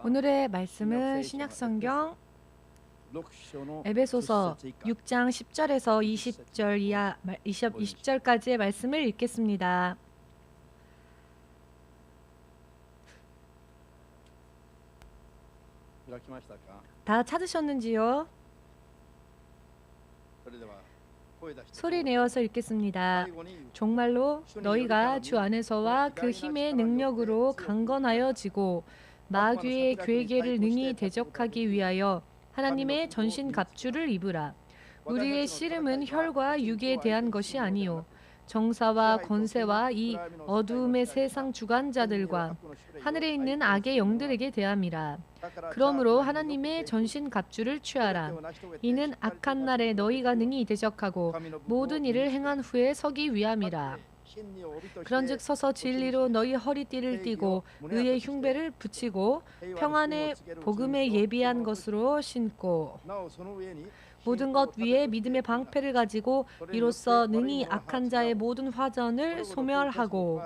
오늘의 말씀은 신약성경 에베소서 6장 10절에서 20절까지의 말씀을 읽겠습니다. 다 찾으셨는지요? 소리 내어서 읽겠습니다. 정말로 너희가 주 안에서와 그 힘의 능력으로 강건하여지고 마귀의 괴계를 능히 대적하기 위하여 하나님의 전신 갑주를 입으라. 우리의 씨름은 혈과 육에 대한 것이 아니요 정사와 권세와 이 어두움의 세상 주관자들과 하늘에 있는 악의 영들에게 대함이라. 그러므로 하나님의 전신 갑주를 취하라. 이는 악한 날에 너희가 능히 대적하고 모든 일을 행한 후에 서기 위함이라. 그런즉 서서 진리로 너희 허리띠를 띠고 의의 흉배를 붙이고 평안의 복음에 예비한 것으로 신고 모든 것 위에 믿음의 방패를 가지고 이로써 능히 악한 자의 모든 화전을 소멸하고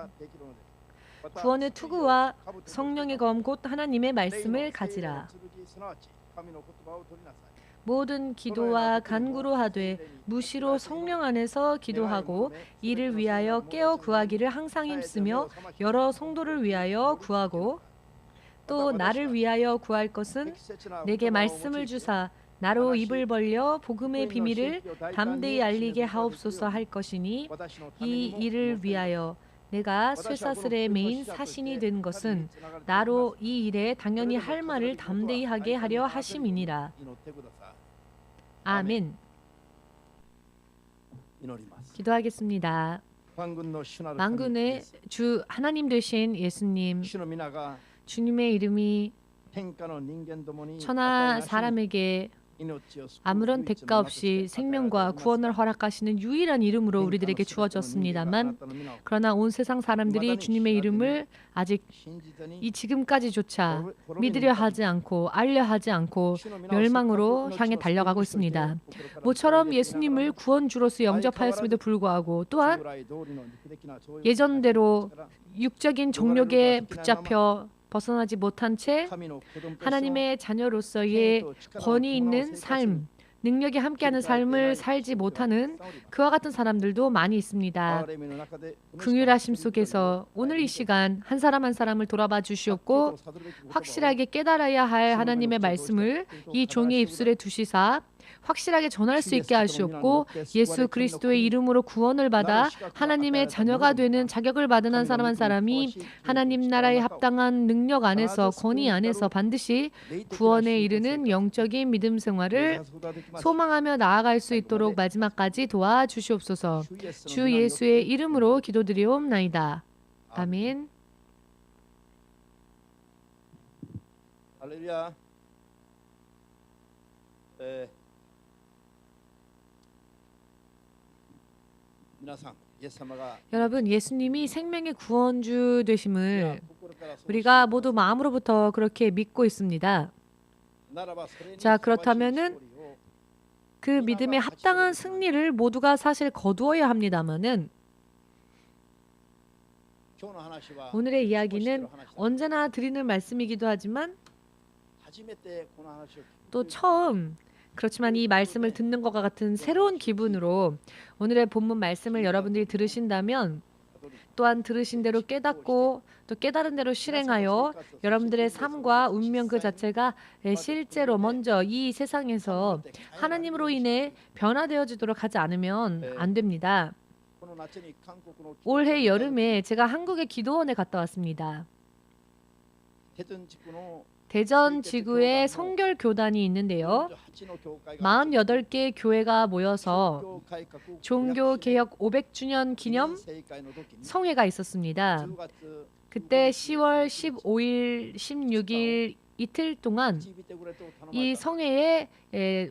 구원의 투구와 성령의 검 곧 하나님의 말씀을 가지라. 모든 기도와 간구로 하되 무시로 성령 안에서 기도하고 이를 위하여 깨어 구하기를 항상 힘쓰며 여러 성도를 위하여 구하고 또 나를 위하여 구할 것은 내게 말씀을 주사 나로 입을 벌려 복음의 비밀을 담대히 알리게 하옵소서 할 것이니 이 일을 위하여 내가 쇠사슬에 매인 사신이 된 것은 나로 이 일에 당연히 할 말을 담대히 하게 하려 하심이니라. 아멘. 기도하겠습니다. 만군의 주 하나님 되신 예수님, 주님의 이름이 천하 사람에게 아무런 대가 없이 생명과 구원을 허락하시는 유일한 이름으로 우리들에게 주어졌습니다만, 그러나 온 세상 사람들이 주님의 이름을 아직 이 지금까지조차 믿으려 하지 않고 알려 하지 않고 멸망으로 향해 달려가고 있습니다. 모처럼 예수님을 구원주로서 영접하였음에도 불구하고 또한 예전대로 육적인 종력에 붙잡혀 벗어나지 못한 채 하나님의 자녀로서의 권위 있는 삶, 능력이 함께하는 삶을 살지 못하는 그와 같은 사람들도 많이 있습니다. 긍휼하심 속에서 오늘 이 시간 한 사람 한 사람을 돌아봐 주시옵고 확실하게 깨달아야 할 하나님의 말씀을 이 종의 입술에 두시사 확실하게 전할 수 있게 하시옵고 예수 그리스도의 이름으로 구원을 받아 하나님의 자녀가 되는 자격을 받은 한 사람 한 사람이 하나님 나라에 합당한 능력 안에서 권위 안에서 반드시 구원에 이르는 영적인 믿음 생활을 소망하며 나아갈 수 있도록 마지막까지 도와주시옵소서. 주 예수의 이름으로 기도드리옵나이다. 아멘. 할렐루야. 여러분, 예수님이 생명의 구원주 되심을 우리가 모두 마음으로부터 그렇게 믿고 있습니다. 자, 그렇다면은 그 믿음에 합당한 승리를 모두가 사실 거두어야 합니다만은 오늘의 이야기는 언제나 드리는 말씀이기도 하지만 또 처음 그렇지만 이 말씀을 듣는 것과 같은 새로운 기분으로 오늘의 본문 말씀을 여러분들이 들으신다면 또한 들으신 대로 깨닫고 또 깨달은 대로 실행하여 여러분들의 삶과 운명 그 자체가 실제로 먼저 이 세상에서 하나님으로 인해 변화되어지도록 하지 않으면 안 됩니다. 올해 여름에 제가 한국의 기도원에 갔다 왔습니다. 대전 지구에 성결 교단이 있는데요. 48개 교회가 모여서 종교개혁 500주년 기념 성회가 있었습니다. 그때 10월 15일, 16일 이틀 동안 이 성회에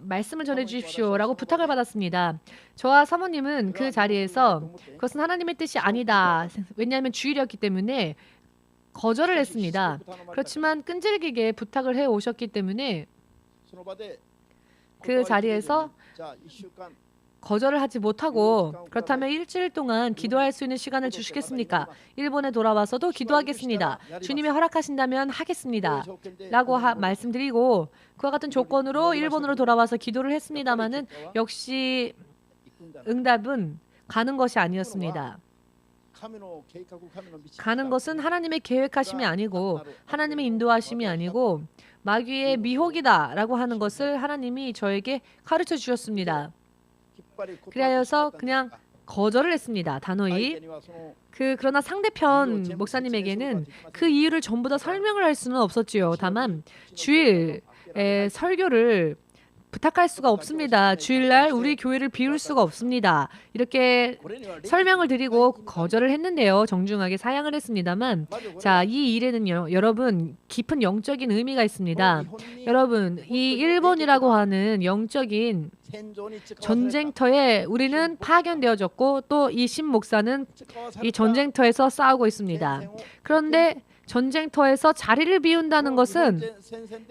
말씀을 전해주십시오라고 부탁을 받았습니다. 저와 사모님은 그 자리에서 그것은 하나님의 뜻이 아니다. 왜냐하면 주일이었기 때문에 거절을 했습니다. 그렇지만 끈질기게 부탁을 해 오셨기 때문에 그 자리에서 거절을 하지 못하고 그렇다면 일주일 동안 기도할 수 있는 시간을 주시겠습니까? 일본에 돌아와서도 기도하겠습니다. 주님이 허락하신다면 하겠습니다. 라고 말씀드리고 그와 같은 조건으로 일본으로 돌아와서 기도를 했습니다마는 역시 응답은 가는 것이 아니었습니다. 가는 것은 하나님의 계획하심이 아니고 하나님의 인도하심이 아니고 마귀의 미혹이다 라고 하는 것을 하나님이 저에게 가르쳐 주셨습니다. 그래서 그냥 거절을 했습니다. 단호히. 그러나 상대편 목사님에게는 그 이유를 전부 다 설명을 할 수는 없었지요. 다만 주일 설교를 부탁할 수가 없습니다. 주일날 우리 교회를 비울 수가 없습니다. 이렇게 설명을 드리고 거절을 했는데요. 정중하게 사양을 했습니다만 자, 이 일에는요. 여러분 깊은 영적인 의미가 있습니다. 여러분 이 일본이라고 하는 영적인 전쟁터에 우리는 파견되어졌고 또 이 신 목사는 이 전쟁터에서 싸우고 있습니다. 그런데 전쟁터에서 자리를 비운다는 것은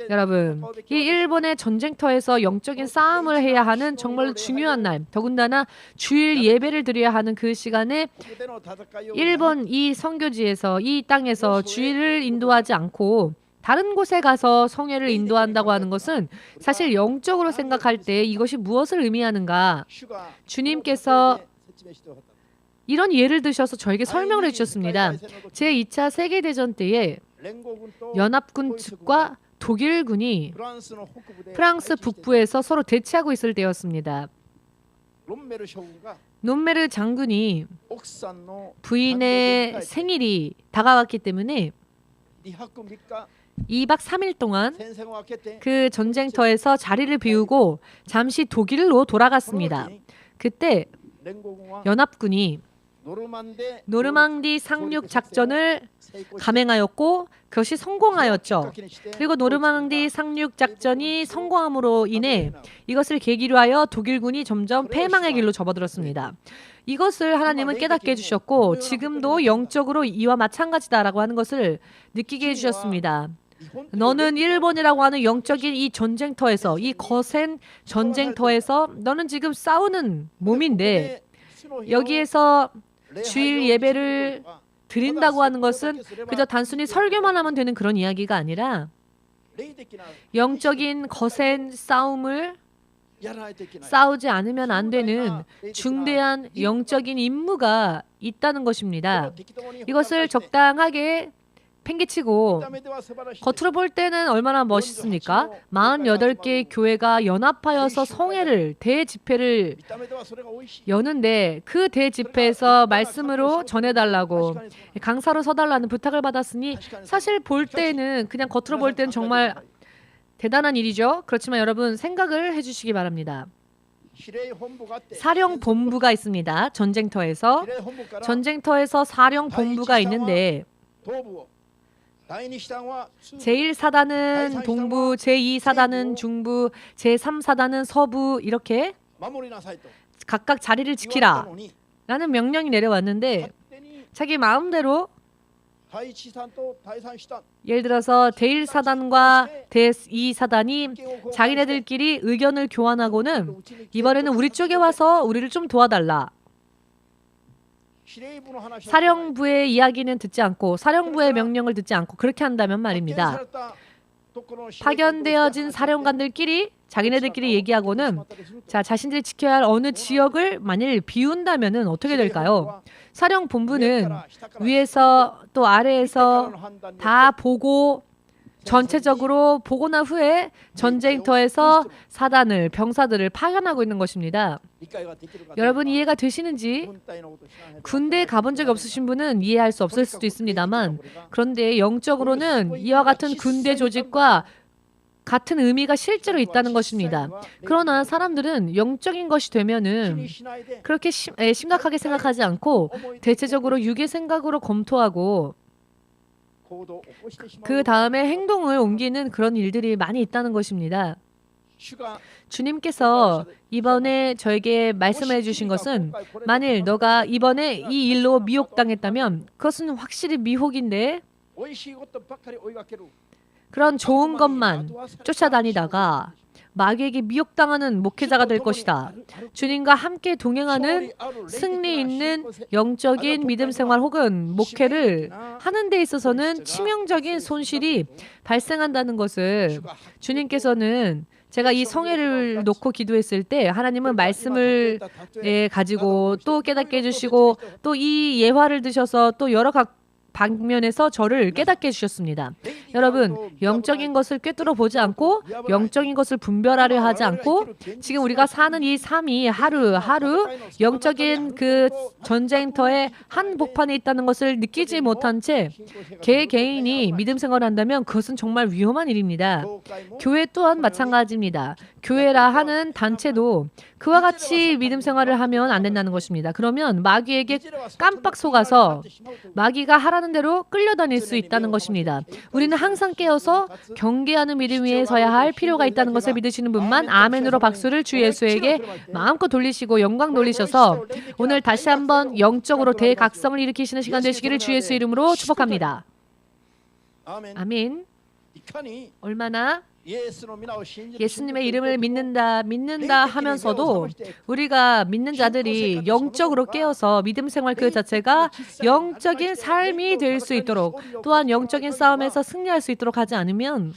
여러분 이 일본의 전쟁터에서 영적인 싸움을 해야 하는 정말 중요한 날, 더군다나 주일 예배를 드려야 하는 그 시간에 일본 이 선교지에서 이 땅에서 주일을 인도하지 않고 다른 곳에 가서 성회를 인도한다고 하는 것은 사실 영적으로 생각할 때 이것이 무엇을 의미하는가? 주님께서 이런 예를 드셔서 저에게 설명을 해주셨습니다. 제2차 세계대전 때에 연합군 측과 독일군이 프랑스 북부에서 서로 대치하고 있을 때였습니다. 롬메르 장군이 부인의 생일이 다가왔기 때문에 2박 3일 동안 그 전쟁터에서 자리를 비우고 잠시 독일로 돌아갔습니다. 그때 연합군이 노르망디 상륙 작전을 감행하였고 그것이 성공하였죠. 그리고 노르망디 상륙 작전이 성공함으로 인해 이것을 계기로 하여 독일군이 점점 패망의 길로 접어들었습니다. 이것을 하나님은 깨닫게 해주셨고 지금도 영적으로 이와 마찬가지다라고 하는 것을 느끼게 해주셨습니다. 너는 일본이라고 하는 영적인 이 전쟁터에서 이 거센 전쟁터에서 너는 지금 싸우는 몸인데 여기에서 주일 예배를 드린다고 하는 것은 그저 단순히 설교만 하면 되는 그런 이야기가 아니라 영적인 거센 싸움을 싸우지 않으면 안 되는 중대한 영적인 임무가 있다는 것입니다. 이것을 적당하게 팽개치고 겉으로 볼 때는 얼마나 멋있습니까? 48개의 교회가 연합하여서 성회를 대집회를 여는데 그 대집회에서 말씀으로 전해달라고 강사로 서달라는 부탁을 받았으니 사실 볼 때는 그냥 겉으로 볼 때는 정말 대단한 일이죠. 그렇지만 여러분 생각을 해주시기 바랍니다. 사령본부가 있습니다. 전쟁터에서 사령본부가 있는데 제1사단은 동부, 제2사단은 중부, 제3사단은 서부 이렇게 각각 자리를 지키라 라는 명령이 내려왔는데 자기 마음대로 예를 들어서 제1사단과 제2사단이 자기네들끼리 의견을 교환하고는 이번에는 우리 쪽에 와서 우리를 좀 도와달라. 사령부의 이야기는 듣지 않고 사령부의 명령을 듣지 않고 그렇게 한다면 말입니다. 파견되어진 사령관들끼리 자기네들끼리 얘기하고는 자, 자신들이 지켜야 할 어느 지역을 만일 비운다면 어떻게 될까요? 사령본부는 위에서 또 아래에서 다 보고 전체적으로 보고 난 후에 전쟁터에서 사단을, 병사들을 파견하고 있는 것입니다. 여러분 이해가 되시는지? 군대에 가본 적이 없으신 분은 이해할 수 없을 수도 있습니다만 그런데 영적으로는 이와 같은 군대 조직과 같은 의미가 실제로 있다는 것입니다. 그러나 사람들은 영적인 것이 되면은 그렇게 심각하게 생각하지 않고 대체적으로 육의 생각으로 검토하고 그 다음에 행동을 옮기는 그런 일들이 많이 있다는 것입니다. 주님께서 이번에 저에게 말씀해 주신 것은 만일 너가 이번에 이 일로 미혹당했다면 그것은 확실히 미혹인데 그런 좋은 것만 쫓아다니다가 마귀에게 미혹당하는 목회자가 될 것이다. 주님과 함께 동행하는 승리 있는 영적인 믿음 생활 혹은 목회를 하는 데 있어서는 치명적인 손실이 발생한다는 것을 주님께서는 제가 이 성회를 놓고 기도했을 때 하나님은 말씀을 가지고 또 깨닫게 해주시고 또 이 예화를 드셔서 또 여러 방면에서 저를 깨닫게 해주셨습니다. 여러분, 영적인 것을 꿰뚫어 보지 않고 영적인 것을 분별하려 하지 않고 지금 우리가 사는 이 삶이 하루하루 영적인 그 전쟁터의 한복판에 있다는 것을 느끼지 못한 채 개인이 믿음 생활을 한다면 그것은 정말 위험한 일입니다. 교회 또한 마찬가지입니다. 교회라 하는 단체도 그와 같이 믿음 생활을 하면 안 된다는 것입니다. 그러면 마귀에게 깜빡 속아서 마귀가 하라는 대로 끌려다닐 수 있다는 것입니다. 우리는 항상 깨어서 경계하는 믿음 위에 서야 할 필요가 있다는 것을 믿으시는 분만 아멘으로 박수를 주 예수에게 마음껏 돌리시고 영광 돌리셔서 오늘 다시 한번 영적으로 대각성을 일으키시는 시간 되시기를 주 예수 이름으로 축복합니다. 아멘. 얼마나 예수님의 이름을 믿는다 하면서도 우리가 믿는 자들이 영적으로 깨어서 믿음 생활 그 자체가 영적인 삶이 될 수 있도록 또한 영적인 싸움에서 승리할 수 있도록 하지 않으면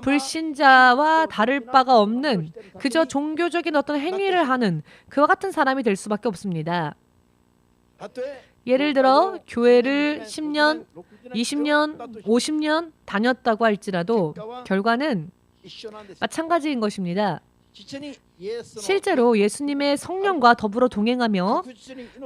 불신자와 다를 바가 없는 그저 종교적인 어떤 행위를 하는 그와 같은 사람이 될 수밖에 없습니다. 예를 들어 교회를 10년, 20년, 50년 다녔다고 할지라도 결과는 마찬가지인 것입니다. 실제로 예수님의 성령과 더불어 동행하며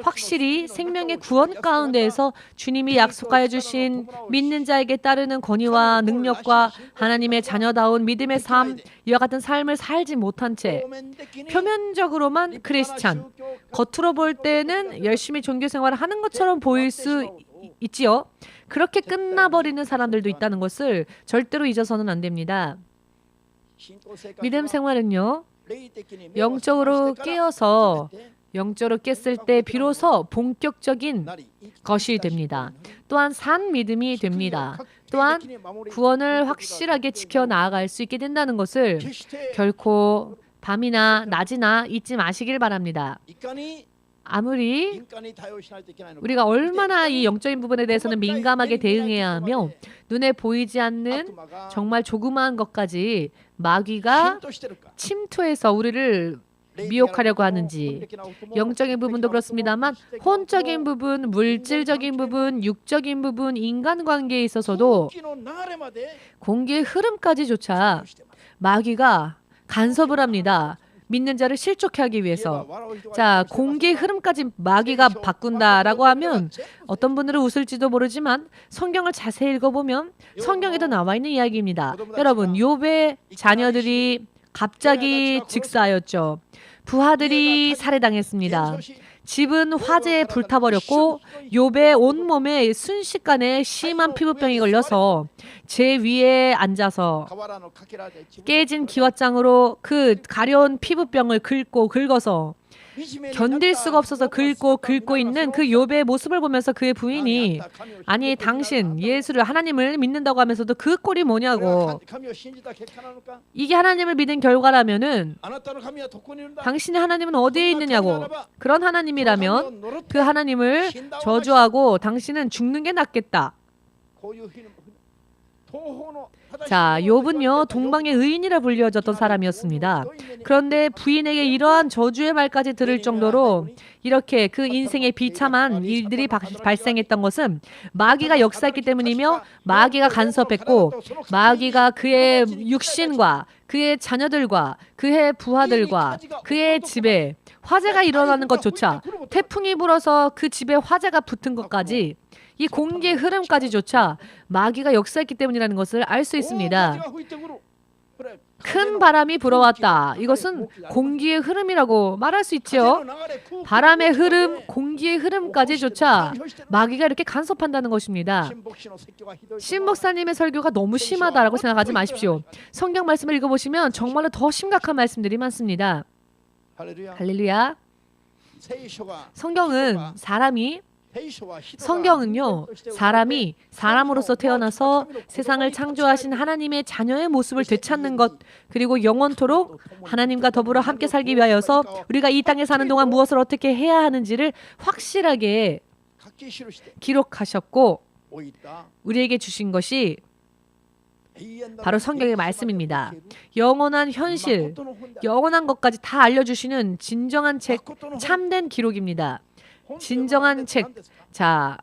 확실히 생명의 구원 가운데에서 주님이 약속하여 주신 믿는 자에게 따르는 권위와 능력과 하나님의 자녀다운 믿음의 삶, 이와 같은 삶을 살지 못한 채 표면적으로만 크리스찬, 겉으로 볼 때는 열심히 종교 생활을 하는 것처럼 보일 수 있지요. 그렇게 끝나버리는 사람들도 있다는 것을 절대로 잊어서는 안 됩니다. 믿음 생활은요, 영적으로 깨어서 영적으로 깼을 때 비로소 본격적인 것이 됩니다. 또한 산 믿음이 됩니다. 또한 구원을 확실하게 지켜나갈 수 있게 된다는 것을 결코 밤이나 낮이나 잊지 마시길 바랍니다. 아무리 우리가 얼마나 이 영적인 부분에 대해서는 민감하게 대응해야 하며 눈에 보이지 않는 정말 조그마한 것까지 마귀가 침투해서 우리를 미혹하려고 하는지 영적인 부분도 그렇습니다만 혼적인 부분, 물질적인 부분, 육적인 부분, 인간관계에 있어서도 공기의 흐름까지조차 마귀가 간섭을 합니다. 믿는 자를 실족해 하기 위해서. 자, 공기의 흐름까지 마귀가 바꾼다라고 하면 어떤 분들은 웃을지도 모르지만 성경을 자세히 읽어보면 성경에도 나와 있는 이야기입니다. 여러분, 욥의 자녀들이 갑자기 직사하였죠. 부하들이 살해당했습니다. 집은 화재에 불타버렸고 욥의 온몸에 순식간에 심한 피부병이 걸려서 제 위에 앉아서 깨진 기왓장으로 그 가려운 피부병을 긁어서 견딜 수가 없어서 긁고 있는 그 욥의 모습을 보면서 그의 부인이 아니 당신 예수를 하나님을 믿는다고 하면서도 그 꼴이 뭐냐고, 이게 하나님을 믿은 결과라면은 당신의 하나님은 어디에 있느냐고, 그런 하나님이라면 그 하나님을 저주하고 당신은 죽는 게 낫겠다. 자, 욥은요 동방의 의인이라 불려졌던 사람이었습니다. 그런데 부인에게 이러한 저주의 말까지 들을 정도로 이렇게 그 인생의 비참한 일들이 발생했던 것은 마귀가 역사했기 때문이며 마귀가 간섭했고 마귀가 그의 육신과 그의 자녀들과 그의 부하들과 그의 집에 화재가 일어나는 것조차, 태풍이 불어서 그 집에 화재가 붙은 것까지, 이 공기의 흐름까지조차 마귀가 역사했기 때문이라는 것을 알 수 있습니다. 큰 바람이 불어왔다. 이것은 공기의 흐름이라고 말할 수 있죠. 바람의 흐름, 공기의 흐름까지조차 마귀가 이렇게 간섭한다는 것입니다. 신 목사님의 설교가 너무 심하다라고 생각하지 마십시오. 성경 말씀을 읽어보시면 정말로 더 심각한 말씀들이 많습니다. 할렐루야. 성경은 사람이 성경은요, 사람이 사람으로서 태어나서 세상을 창조하신 하나님의 자녀의 모습을 되찾는 것, 그리고 영원토록 하나님과 더불어 함께 살기 위하여서 우리가 이 땅에 사는 동안 무엇을 어떻게 해야 하는지를 확실하게 기록하셨고 우리에게 주신 것이 바로 성경의 말씀입니다. 영원한 현실, 영원한 것까지 다 알려주시는 진정한 책, 참된 기록입니다. 진정한 책. 자,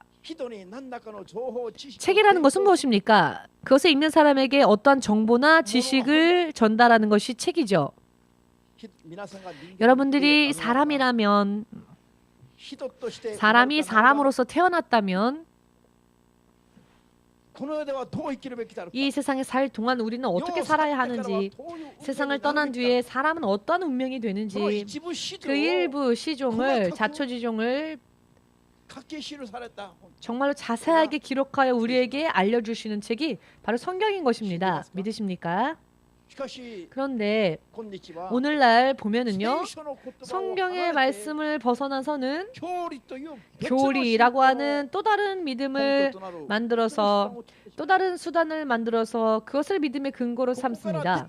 책이라는 것은 무엇입니까? 그것을 읽는 사람에게 어떠한 정보나 지식을 전달하는 것이 책이죠. 여러분들이 사람이라면, 사람이 사람으로서 태어났다면 이 세상에 살 동안 우리는 어떻게 살아야 하는지, 세상을 떠난 뒤에 사람은 어떠한 운명이 되는지, 그 일부 시종을, 자초지종을 정말로 자세하게 기록하여 우리에게 알려주시는 책이 바로 성경인 것입니다. 믿으십니까? 그런데 오늘날 보면은요, 성경의 말씀을 벗어나서는 교리라고 하는 또 다른 믿음을 만들어서, 또 다른 수단을 만들어서 그것을 믿음의 근거로 삼습니다.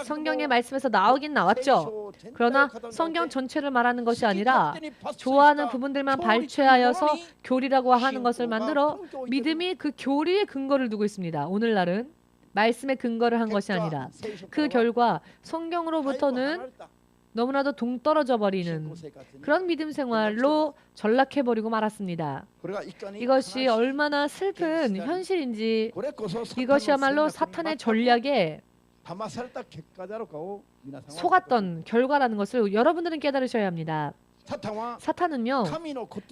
성경의 말씀에서 나오긴 나왔죠. 그러나 성경 전체를 말하는 것이 아니라 좋아하는 부분들만 발췌하여서 교리라고 하는 것을 만들어 믿음이 그 교리의 근거를 두고 있습니다. 오늘날은 말씀의 근거를 한 것이 아니라 그 결과 성경으로부터는 너무나도 동떨어져 버리는 그런 믿음 생활로 전락해버리고 말았습니다. 이것이 얼마나 슬픈 현실인지, 이것이야말로 사탄의 전략에 속았던 결과라는 것을 여러분들은 깨달으셔야 합니다. 사탄은요,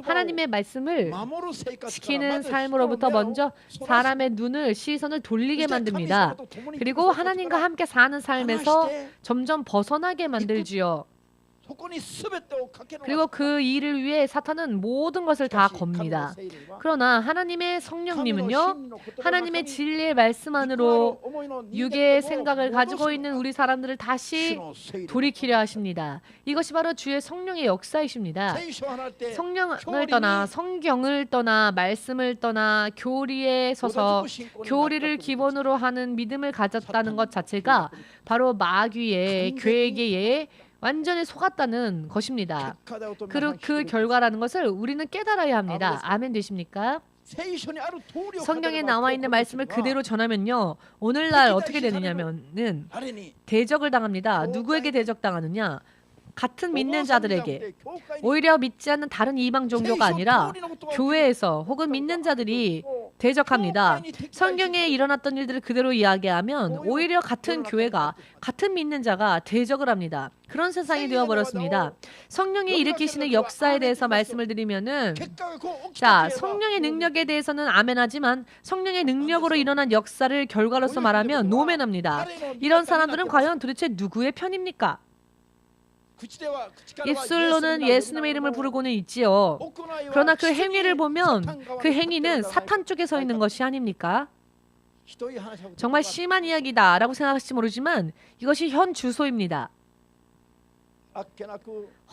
하나님의 말씀을 지키는 삶으로부터 먼저 사람의 눈을, 시선을 돌리게 만듭니다. 그리고 하나님과 함께 사는 삶에서 점점 벗어나게 만들지요. 그리고 그 일을 위해 사탄은 모든 것을 다 겁니다. 그러나 하나님의 성령님은요, 하나님의 진리의 말씀 안으로 육의 생각을 가지고 있는 우리 사람들을 다시 돌이키려 하십니다. 이것이 바로 주의 성령의 역사이십니다. 성령을 떠나, 성경을 떠나, 말씀을 떠나 교리에 서서 교리를 기본으로 하는 믿음을 가졌다는 것 자체가 바로 마귀의 괴계에 완전히 속았다는 것입니다. 그리고 그 결과라는 것을 우리는 깨달아야 합니다. 아멘 되십니까? 성경에 나와 있는 말씀을 그대로 전하면요, 오늘날 어떻게 되느냐면은 대적을 당합니다. 누구에게 대적당하느냐? 같은 믿는 자들에게, 오히려 믿지 않는 다른 이방 종교가 아니라 교회에서 혹은 믿는 자들이 대적합니다. 성경에 일어났던 일들을 그대로 이야기하면 오히려 같은 교회가, 같은 믿는 자가 대적을 합니다. 그런 세상이 되어버렸습니다. 성령이 일으키시는 역사에 대해서 말씀을 드리면은, 자, 성령의 능력에 대해서는 아멘하지만 성령의 능력으로 일어난 역사를 결과로서 말하면 노멘합니다. 이런 사람들은 과연 도대체 누구의 편입니까? 입술로는 예수님의 이름을 부르고는 있지요. 그러나 그 행위를 보면 그 행위는 사탄 쪽에 서 있는 것이 아닙니까? 정말 심한 이야기다 라고 생각하실지 모르지만 이것이 현 주소입니다.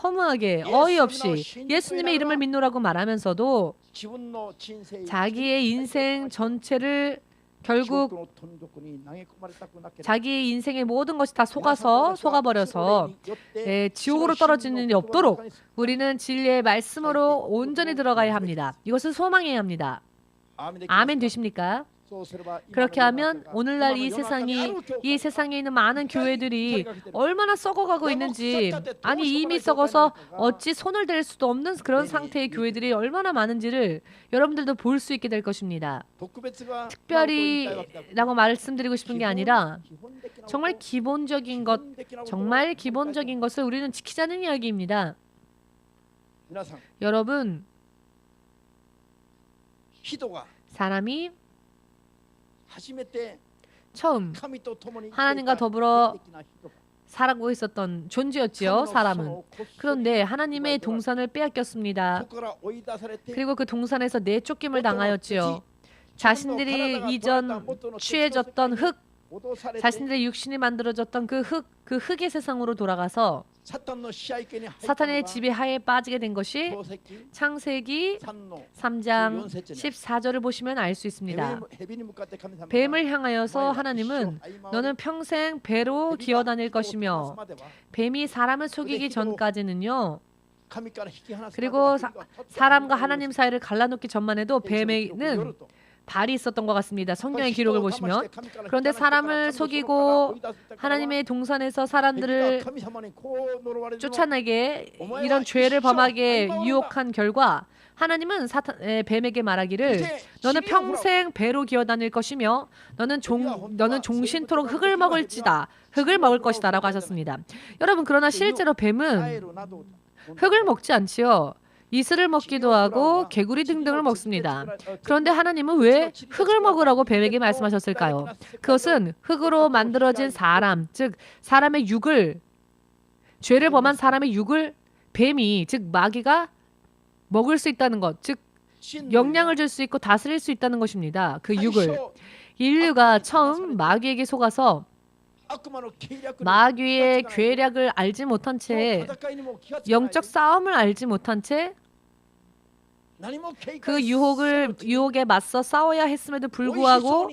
허무하게 어이없이 예수님의 이름을 믿노라고 말하면서도 자기의 인생 전체를 결국 자기의 인생의 모든 것이 다 속아버려서 지옥으로 떨어지는 일이 없도록 우리는 진리의 말씀으로 온전히 들어가야 합니다. 이것을 소망해야 합니다. 아멘 되십니까? 그렇게 하면 오늘날 이 세상에 있는 많은 교회들이 얼마나 썩어가고 있는지, 아니 이미 썩어서 어찌 손을 댈 수도 없는 그런 상태의 교회들이 얼마나 많은지를 여러분들도 볼 수 있게 될 것입니다. 특별히 라고 말씀드리고 싶은 게 아니라 정말 기본적인 것, 정말 기본적인 것을 우리는 지키자는 이야기입니다. 여러분, 사람이 처음 하나님과 더불어 살아가고 있었던 존재였지요. 사람은. 그런데 하나님의 동산을 빼앗겼습니다. 그리고 그 동산에서 내쫓김을 당하였지요. 자신들이 이전 취해졌던 흙, 자신들의 육신이 만들어졌던 그 흙의 세상으로 돌아가서 사탄의 지배하에 빠지게 된 것이 창세기 3장 14절을 보시면 알 수 있습니다. 뱀을 향하여서 하나님은 너는 평생 배로 기어다닐 것이며 뱀이 사람을 속이기 전까지는요. 그리고 사람과 하나님 사이를 갈라놓기 전만 해도 뱀에는 발이 있었던 것 같습니다. 성경의 기록을 보시면. 그런데 사람을 속이고 하나님의 동산에서 사람들을 쫓아내게 이런 죄를 범하게 유혹한 결과 하나님은 뱀에게 말하기를 너는 평생 배로 기어다닐 것이며 너는 종신토록 흙을 먹을 것이다 라고 하셨습니다. 여러분, 그러나 실제로 뱀은 흙을 먹지 않지요. 이슬을 먹기도 하고 개구리 등등을 먹습니다. 그런데 하나님은 왜 흙을 먹으라고 뱀에게 말씀하셨을까요? 그것은 흙으로 만들어진 사람, 즉 사람의 육을, 죄를 범한 사람의 육을 뱀이, 즉 마귀가 먹을 수 있다는 것, 즉 영향을 줄 수 있고 다스릴 수 있다는 것입니다. 그 육을. 인류가 처음 마귀에게 속아서 마귀의 계략을 알지 못한 채, 영적 싸움을 알지 못한 채 그 유혹에 맞서 싸워야 했음에도 불구하고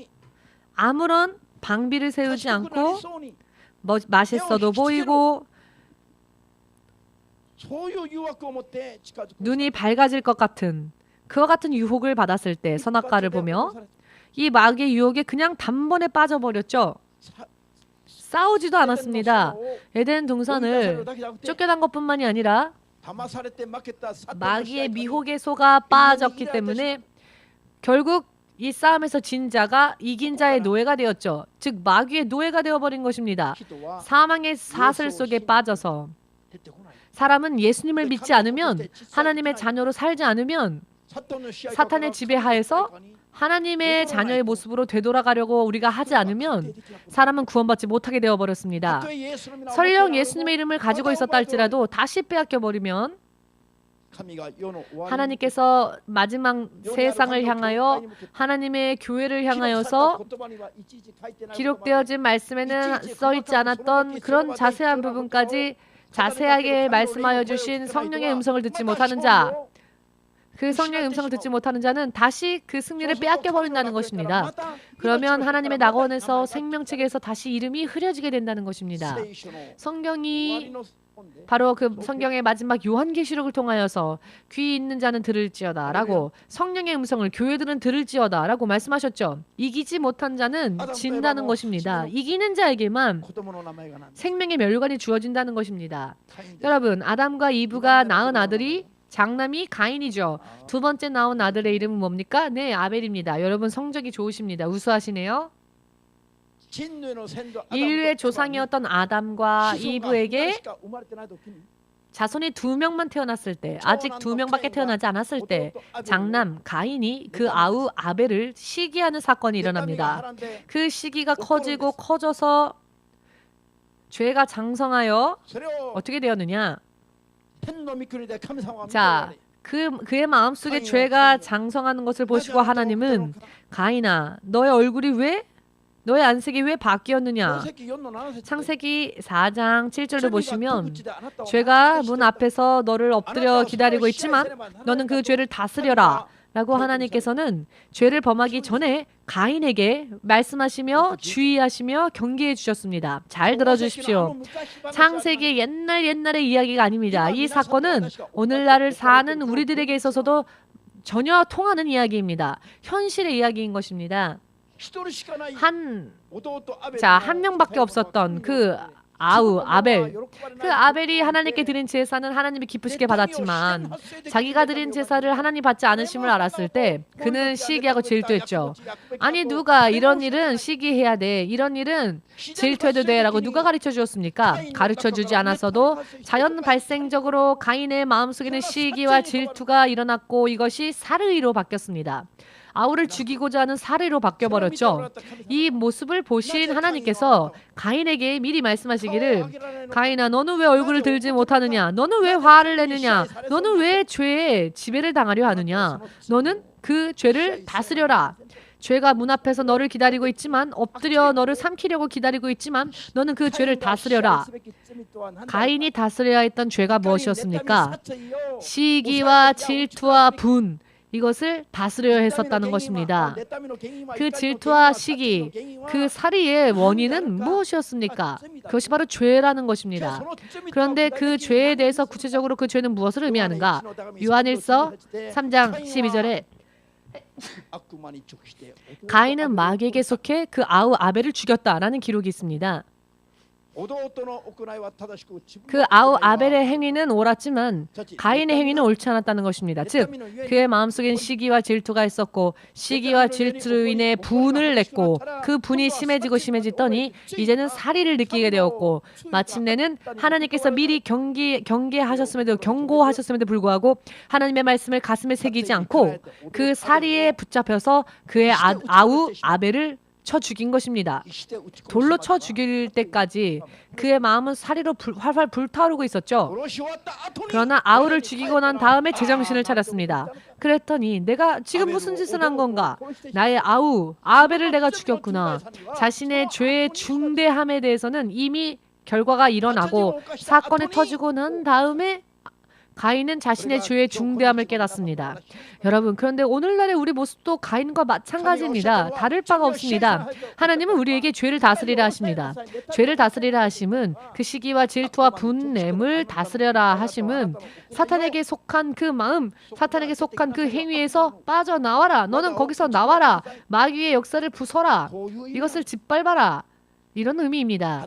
아무런 방비를 세우지 않고 맛있어도 보이고 눈이 밝아질 것 같은 그와 같은 유혹을 받았을 때 선악과를 보며 이 마귀의 유혹에 그냥 단번에 빠져버렸죠. 싸우지도 않았습니다. 에덴 동산을 쫓겨난 것뿐만이 아니라 마귀의 미혹에 속아 빠졌기 때문에 결국 이 싸움에서 진 자가 이긴 자의 노예가 되었죠. 즉 마귀의 노예가 되어버린 것입니다. 사망의 사슬 속에 빠져서 사람은 예수님을 믿지 않으면, 하나님의 자녀로 살지 않으면 사탄의 지배하에서 하나님의 자녀의 모습으로 되돌아가려고 우리가 하지 않으면 사람은 구원받지 못하게 되어버렸습니다. 설령 예수님의 이름을 가지고 있었다 할지라도 다시 빼앗겨버리면 하나님께서 마지막 세상을 향하여 하나님의 교회를 향하여서 기록되어진 말씀에는 써있지 않았던 그런 자세한 부분까지 자세하게 말씀하여 주신 성령의 음성을 듣지 못하는 자, 그 성령의 음성을 듣지 못하는 자는 다시 그 승리를 빼앗겨 버린다는 것입니다. 그러면 하나님의 낙원에서 생명책에서 다시 이름이 흐려지게 된다는 것입니다. 성경이 바로 그 성경의 마지막 요한계시록을 통하여서 귀 있는 자는 들을지어다 라고, 성령의 음성을 교회들은 들을지어다 라고 말씀하셨죠. 이기지 못한 자는 진다는 것입니다. 이기는 자에게만 생명의 멸관이 주어진다는 것입니다. 여러분, 아담과 이브가 낳은 아들이 장남이 가인이죠. 두 번째 나온 아들의 이름은 뭡니까? 네, 아벨입니다. 여러분 성적이 좋으십니다. 우수하시네요. 인류의 조상이었던 아담과 이브에게 자손이 2명만 태어났을 때, 아직 2명밖에 태어나지 않았을 때 장남 가인이 그 아우 아벨을 시기하는 사건이 일어납니다. 그 시기가 커지고 커져서 죄가 장성하여 어떻게 되었느냐? 자, 그의 마음속에 죄가 장성하는 것을 보시고 하나님은 가인아, 너의 얼굴이 왜, 너의 안색이 왜 바뀌었느냐? 창세기 4장 7절을 보시면 죄가 문 앞에서 너를 엎드려 기다리고 있지만 너는 그 죄를 다스려라 라고 하나님께서는 죄를 범하기 전에 가인에게 말씀하시며 주의하시며 경계해 주셨습니다. 잘 들어주십시오. 창세기 옛날의 이야기가 아닙니다. 이 사건은 오늘날을 사는 우리들에게 있어서도 전혀 통하는 이야기입니다. 현실의 이야기인 것입니다. 한 명밖에 없었던 그 아우 아벨, 그 아벨이 하나님께 드린 제사는 하나님이 기쁘시게 받았지만 자기가 드린 제사를 하나님 받지 않으심을 알았을 때 그는 시기하고 질투했죠. 아니, 누가 이런 일은 시기해야 돼, 이런 일은 질투해도 돼 라고 누가 가르쳐 주었습니까? 가르쳐 주지 않았어도 자연 발생적으로 가인의 마음속에는 시기와 질투가 일어났고 이것이 살의로 바뀌었습니다. 아우를 죽이고자 하는 살해로 바뀌어버렸죠. 이 모습을 보신 하나님께서 가인에게 미리 말씀하시기를, 가인아, 너는 왜 얼굴을 들지 못하느냐? 너는 왜 화를 내느냐? 너는 왜 죄에 지배를 당하려 하느냐? 너는 그 죄를 다스려라. 죄가 문 앞에서 너를 기다리고 있지만, 엎드려 너를 삼키려고 기다리고 있지만 너는 그 죄를 다스려라. 가인이 다스려야 했던 죄가 무엇이었습니까? 시기와 질투와 분, 이것을 다스려야 했었다는 것입니다. 그 질투와 시기, 그 살이의 원인은 무엇이었습니까? 그것이 바로 죄라는 것입니다. 그런데 그 죄에 대해서 구체적으로 그 죄는 무엇을 의미하는가? 요한일서 3장 12절에 가인은 마귀에게 속해 그 아우 아벨을 죽였다라는 기록이 있습니다. 그 아우 아벨의 행위는 옳았지만 가인의 행위는 옳지 않았다는 것입니다. 즉 그의 마음속엔 시기와 질투가 있었고 시기와 질투로 인해 분을 냈고 그 분이 심해지고 심해지더니 이제는 살의를 느끼게 되었고 마침내는 하나님께서 미리 경계하셨음에도 경고하셨음에도 불구하고 하나님의 말씀을 가슴에 새기지 않고 그 살의에 붙잡혀서 그의 아우 아벨을 쳐 죽인 것입니다. 돌로 쳐 죽일 때까지 그의 마음은 살이로 활활 불타오르고 있었죠. 그러나 아우를 죽이고 난 다음에 제정신을 차렸습니다. 그랬더니 내가 지금 무슨 짓을 한 건가? 나의 아우 아벨을 내가 죽였구나. 자신의 죄의 중대함에 대해서는 이미 결과가 일어나고 사건이 터지고 난 다음에 가인은 자신의 죄의 중대함을 깨닫습니다. 여러분, 그런데 오늘날의 우리 모습도 가인과 마찬가지입니다. 다를 바가 없습니다. 하나님은 우리에게 죄를 다스리라 하십니다. 죄를 다스리라 하심은 그 시기와 질투와 분냄을 다스려라 하심은 사탄에게 속한 그 마음, 사탄에게 속한 그 행위에서 빠져나와라. 너는 거기서 나와라. 마귀의 역사를 부숴라. 이것을 짓밟아라. 이런 의미입니다.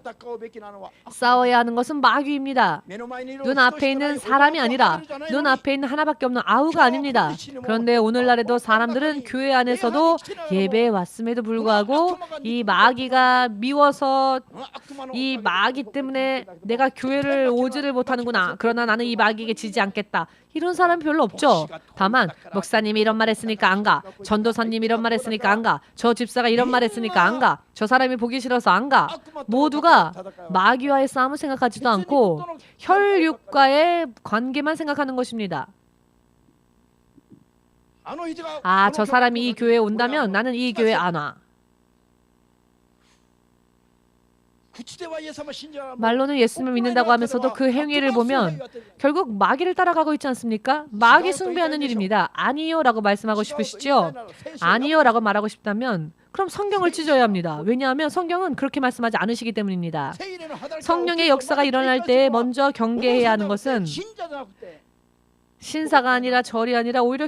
싸워야 하는 것은 마귀입니다. 눈앞에 있는 사람이 아니라 눈앞에 있는 하나밖에 없는 아우가 아닙니다. 그런데 오늘날에도 사람들은 교회 안에서도 예배에 왔음에도 불구하고 이 마귀가 미워서 이 마귀 때문에 내가 교회를 오지를 못하는구나. 그러나 나는 이 마귀에게 지지 않겠다. 이런 사람 별로 없죠. 다만 목사님이 이런 말 했으니까 안 가. 전도사님이 이런 말 했으니까 안 가. 저 집사가 이런 말 했으니까 안 가. 저 사람이 보기 싫어서 안 가. 모두가 마귀와의 싸움을 생각하지도 않고 혈육과의 관계만 생각하는 것입니다. 아, 저 사람이 이 교회에 온다면 나는 이 교회에 안 와. 말로는 예수님을 믿는다고 하면서도 그 행위를 보면 결국 마귀를 따라가고 있지 않습니까? 마귀 숭배하는 일입니다. 아니요 라고 말씀하고 싶으시죠? 아니요 라고 말하고 싶다면 그럼 성경을 찢어야 합니다. 왜냐하면 성경은 그렇게 말씀하지 않으시기 때문입니다. 성령의 역사가 일어날 때 먼저 경계해야 하는 것은 신사가 아니라 절이 아니라 오히려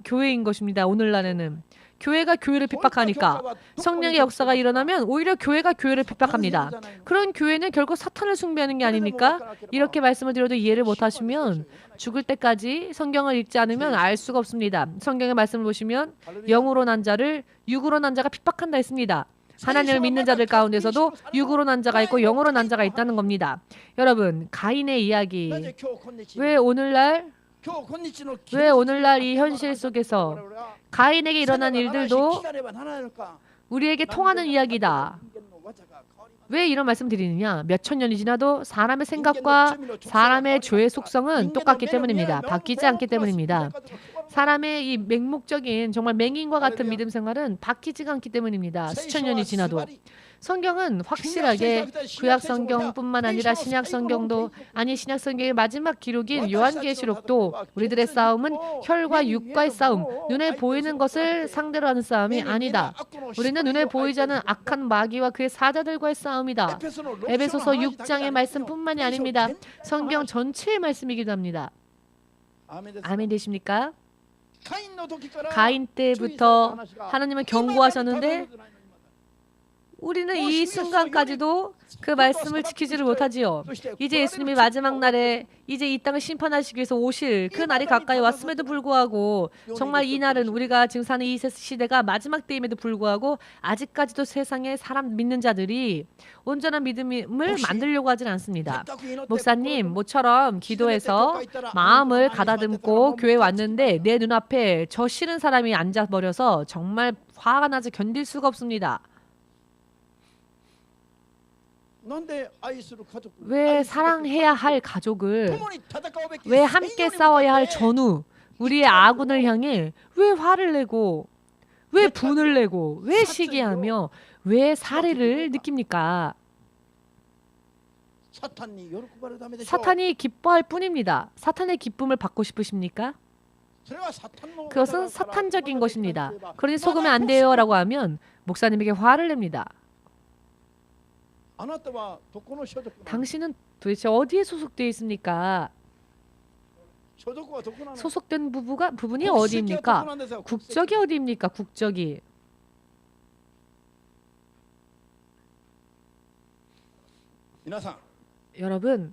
교회인 것입니다. 오늘날에는. 교회가 교회를 핍박하니까 성령의 역사가 일어나면 오히려 교회가 교회를 핍박합니다. 그런 교회는 결국 사탄을 숭배하는 게 아닙니까? 이렇게 말씀을 드려도 이해를 못하시면 죽을 때까지 성경을 읽지 않으면 알 수가 없습니다. 성경의 말씀을 보시면 영으로 난 자를 육으로 난 자가 핍박한다 했습니다. 하나님을 믿는 자들 가운데서도 육으로 난 자가 있고 영으로 난 자가 있다는 겁니다. 여러분, 가인의 이야기 왜 오늘날 이 현실 속에서 가인에게 일어난 일들도 우리에게 통하는 이야기다. 왜 이런 말씀 드리느냐? 몇천 년이 지나도 사람의 생각과 사람의 죄의 속성은 똑같기 때문입니다. 바뀌지 않기 때문입니다. 사람의 이 맹목적인 정말 맹인과 같은 믿음 생활은 바뀌지가 않기 때문입니다. 수천 년이 지나도. 성경은 확실하게 구약 성경뿐만 아니라 신약 성경도 신약 성경의 마지막 기록인 요한계시록도 우리들의 싸움은 혈과 육과의 싸움, 눈에 보이는 것을 상대로 하는 싸움이 아니다. 우리는 눈에 보이지 않는 악한 마귀와 그의 사자들과의 싸움이다. 에베소서 6장의 말씀뿐만이 아닙니다. 성경 전체의 말씀이기도 합니다. 아멘 되십니까? 가인 때부터 하나님은 경고하셨는데 우리는 이 순간까지도 그 말씀을 지키지를 못하지요. 이제 예수님이 마지막 날에 이제 이 땅을 심판하시기 위해서 오실 그 날이 가까이 왔음에도 불구하고 정말 이 날은 우리가 지금 사는 이 시대가 마지막 때임에도 불구하고 아직까지도 세상에 사람 믿는 자들이 온전한 믿음을 만들려고 하진 않습니다. 목사님, 모처럼 기도해서 마음을 가다듬고 교회 왔는데 내 눈앞에 저 싫은 사람이 앉아버려서 정말 화가 나서 견딜 수가 없습니다. 왜 사랑해야 할 가족을, 왜 함께 싸워야 할 전우, 우리의 아군을 향해 왜 화를 내고, 왜 분을 내고, 왜 시기하며, 왜 살해를 느낍니까? 사탄이 기뻐할 뿐입니다. 사탄의 기쁨을 받고 싶으십니까? 그것은 사탄적인 것입니다. 그러니 속으면 안 돼요 라고 하면 목사님에게 화를 냅니다. 당신은 도대체 어디에 소속되어 있습니까? 소속된 부분이 어디입니까? 국적이 어디입니까? 국적이. 여러분,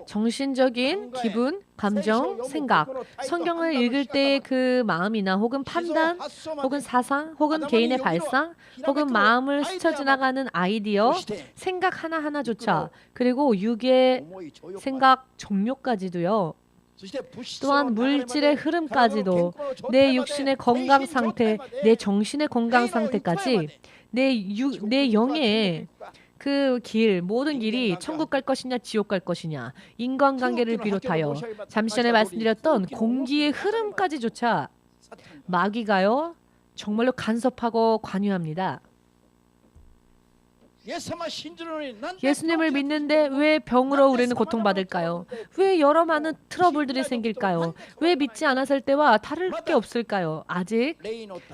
정신적인 기분, 감정, 생각, 성경을 읽을 때의 그 마음이나 혹은 판단, 혹은 사상, 혹은 개인의 발상, 혹은 마음을 스쳐 지나가는 아이디어, 생각 하나하나조차, 그리고 육의 생각 종료까지도요. 또한 물질의 흐름까지도, 내 육신의 건강 상태, 내 정신의 건강 상태까지, 내 영의 그 길, 모든 길이 천국 갈 것이냐 지옥 갈 것이냐, 인간관계를 비롯하여 잠시 전에 말씀드렸던 공기의 흐름까지조차 마귀가요 정말로 간섭하고 관여합니다. 예수님을 믿는데 왜 병으로 우리는 고통받을까요? 왜 여러 많은 트러블들이 생길까요? 왜 믿지 않았을 때와 다를 게 없을까요? 아직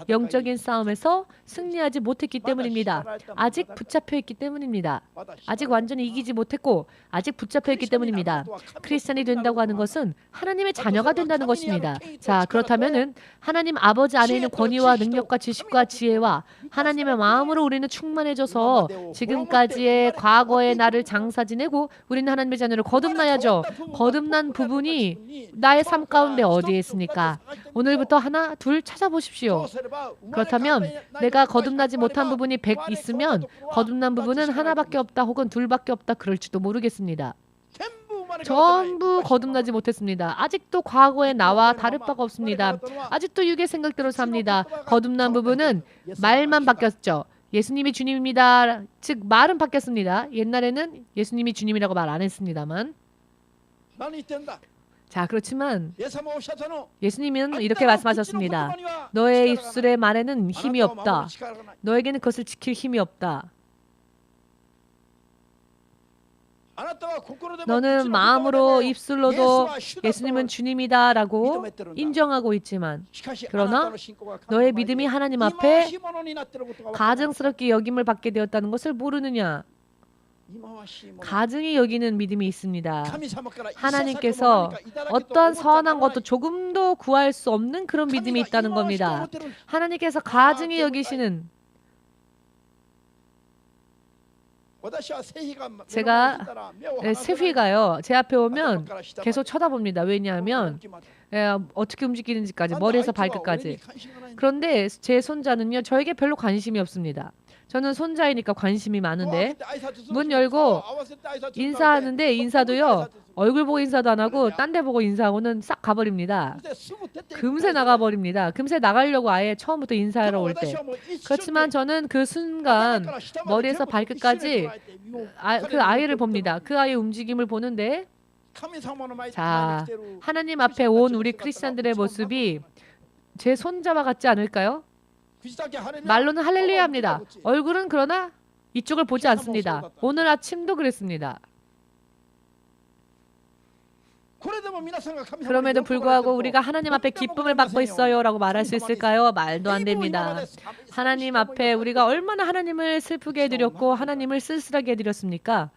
영적인 싸움에서 승리하지 못했기 때문입니다. 아직 붙잡혀 있기 때문입니다. 아직 완전히 이기지 못했고 아직 붙잡혀 있기 때문입니다. 크리스찬이 된다고 하는 것은 하나님의 자녀가 된다는 것입니다. 자, 그렇다면은 하나님 아버지 안에 있는 권위와 능력과 지식과 지혜와 하나님의 마음으로 우리는 충만해져서 지금까지의 과거의 나를 장사 지내고 우리는 하나님의 자녀를 거듭나야죠. 거듭난 부분이 나의 삶 가운데 어디에 있습니까? 오늘부터 하나, 둘 찾아보십시오. 그렇다면 내가 거듭나지 못한 부분이 100 있으면 거듭난 부분은 하나밖에 없다 혹은 둘밖에 없다 그럴지도 모르겠습니다. 전부 거듭나지 못했습니다. 아직도 과거의 나와 다를 바가 없습니다. 아직도 육의 생각대로 삽니다. 거듭난 부분은 말만 바뀌었죠. 예수님이 주님입니다. 즉 말은 바뀌었습니다. 옛날에는 예수님이 주님이라고 말 안 했습니다만. 자, 그렇지만 예수님은 이렇게 말씀하셨습니다. 너의 입술의 말에는 힘이 없다. 너에게는 그것을 지킬 힘이 없다. 너는 마음으로 입술로도 예수님은 주님이다 라고 인정하고 있지만 그러나 너의 믿음이 하나님 앞에 가증스럽게 여김을 받게 되었다는 것을 모르느냐? 가증히 여기는 믿음이 있습니다. 하나님께서 어떠한 선한 것도 조금도 구할 수 없는 그런 믿음이 있다는 겁니다. 하나님께서 가증히 여기시는, 제가 세휘가요 제 앞에 오면 계속 쳐다봅니다. 왜냐하면 어떻게 움직이는지까지, 머리에서 발끝까지. 그런데 제 손자는요 저에게 별로 관심이 없습니다. 저는 손자이니까 관심이 많은데 문 열고 인사하는데 인사도요 얼굴 보고 인사도 안 하고 딴 데 보고 인사하고는 싹 가버립니다. 금세 나가버립니다. 금세 나가려고 아예 처음부터 인사하러 올 때. 그렇지만 저는 그 순간 머리에서 발끝까지 그 아이를 봅니다. 그 아이의 움직임을 보는데, 자, 하나님 앞에 온 우리 크리스찬들의 모습이 제 손자와 같지 않을까요? 말로는 할렐루야 합니다. 얼굴은 그러나 이쪽을 보지 않습니다. 오늘 아침도 그랬습니다. 그럼에도 불구하고 우리가 하나님 앞에 기쁨을 받고 있어요 라고 말할 수 있을까요? 말도 안 됩니다. 하나님 앞에 우리가 얼마나 하나님을 슬프게 해드렸고 하나님을 쓸쓸하게 해드렸습니까?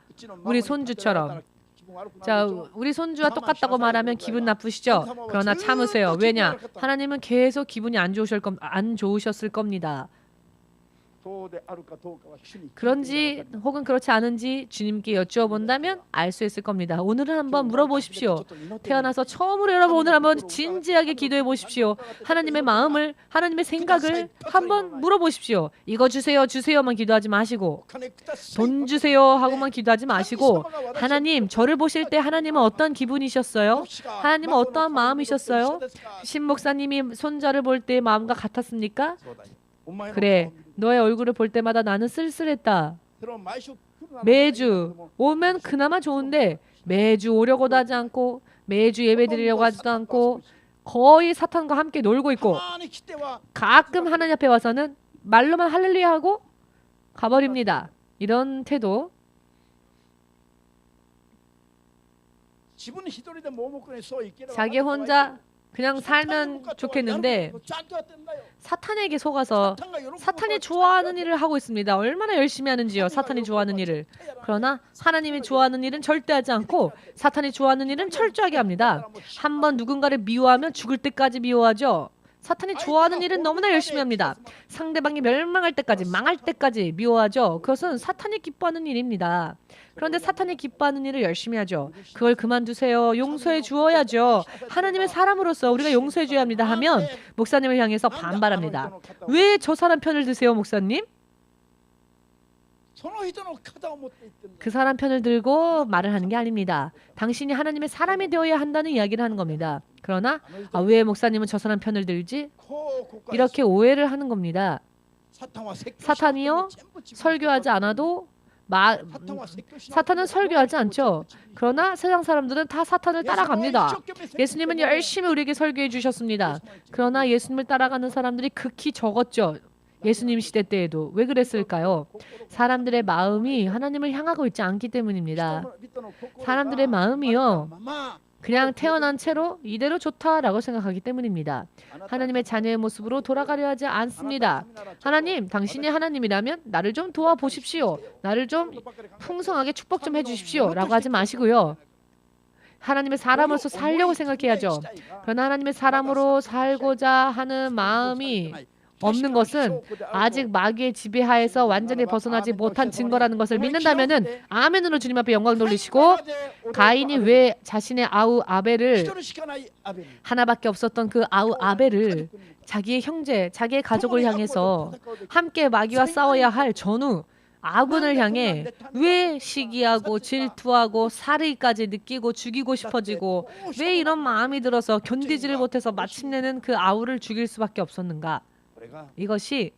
우리 손주처럼. 자, 우리 손주와 똑같다고 말하면 기분 나쁘시죠? 그러나 참으세요. 왜냐? 하나님은 계속 기분이 안 좋으셨을 겁니다. 그런지 혹은 그렇지 않은지 주님께 여쭈어본다면 알 수 있을 겁니다. 오늘은 한번 물어보십시오. 태어나서 처음으로 여러분 오늘 한번 진지하게 기도해 보십시오. 하나님의 마음을, 하나님의 생각을 한번 물어보십시오. 이거 주세요, 주세요만 기도하지 마시고, 돈 주세요 하고만 기도하지 마시고, 하나님, 저를 보실 때 하나님은 어떤 기분이셨어요? 하나님은 어떠한 마음이셨어요? 신 목사님이 손자를 볼 때 마음과 같았습니까? 그래, 너의 얼굴을 볼 때마다 나는 쓸쓸했다. 매주 오면 그나마 좋은데 매주 오려고도 하지 않고 매주 예배 드리려고 하지도 않고 거의 사탄과 함께 놀고 있고 가끔 하나님 앞에 와서는 말로만 할렐루야 하고 가버립니다. 이런 태도. 자기 혼자 그냥 살면 좋겠는데 사탄에게 속아서 사탄이 좋아하는 일을 하고 있습니다. 얼마나 열심히 하는지요. 사탄이 좋아하는 일을. 그러나 하나님이 좋아하는 일은 절대 하지 않고 사탄이 좋아하는 일은 철저하게 합니다. 한번 누군가를 미워하면 죽을 때까지 미워하죠. 사탄이 좋아하는 일은 너무나 열심히 합니다. 상대방이 멸망할 때까지, 망할 때까지 미워하죠. 그것은 사탄이 기뻐하는 일입니다. 그런데 사탄이 기뻐하는 일을 열심히 하죠. 그걸 그만두세요. 용서해 주어야죠. 하나님의 사람으로서 우리가 용서해 줘야 합니다 하면 목사님을 향해서 반발합니다. 왜 저 사람 편을 드세요, 목사님? 그 사람 편을 들고 말을 하는 게 아닙니다. 당신이 하나님의 사람이 되어야 한다는 이야기를 하는 겁니다. 그러나 왜 목사님은 저 사람 편을 들지? 이렇게 오해를 하는 겁니다. 사탄이요? 설교하지 않아도 사탄은 설교하지 않죠. 그러나 세상 사람들은 다 사탄을 따라갑니다. 예수님은 열심히 우리에게 설교해 주셨습니다. 그러나 예수님을 따라가는 사람들이 극히 적었죠. 예수님 시대 때에도. 왜 그랬을까요? 사람들의 마음이 하나님을 향하고 있지 않기 때문입니다. 사람들의 마음이요, 그냥 태어난 채로 이대로 좋다라고 생각하기 때문입니다. 하나님의 자녀의 모습으로 돌아가려 하지 않습니다. 하나님, 당신이 하나님이라면 나를 좀 도와보십시오. 나를 좀 풍성하게 축복 좀 해주십시오 라고 하지 마시고요. 하나님의 사람으로서 살려고 생각해야죠. 그러나 하나님의 사람으로 살고자 하는 마음이 없는 것은 아직 마귀의 지배하에서 완전히 벗어나지 못한 증거라는 것을 믿는다면은 아멘으로 주님 앞에 영광 돌리시고, 가인이 왜 자신의 아우 아벨을, 하나밖에 없었던 그 아우 아벨을 자기의 형제, 자기의 가족을 향해서 함께 마귀와 싸워야 할 전우 아군을 향해 왜 시기하고 질투하고 살의까지 느끼고 죽이고 싶어지고 왜 이런 마음이 들어서 견디지를 못해서 마침내는 그 아우를 죽일 수밖에 없었는가? 이것이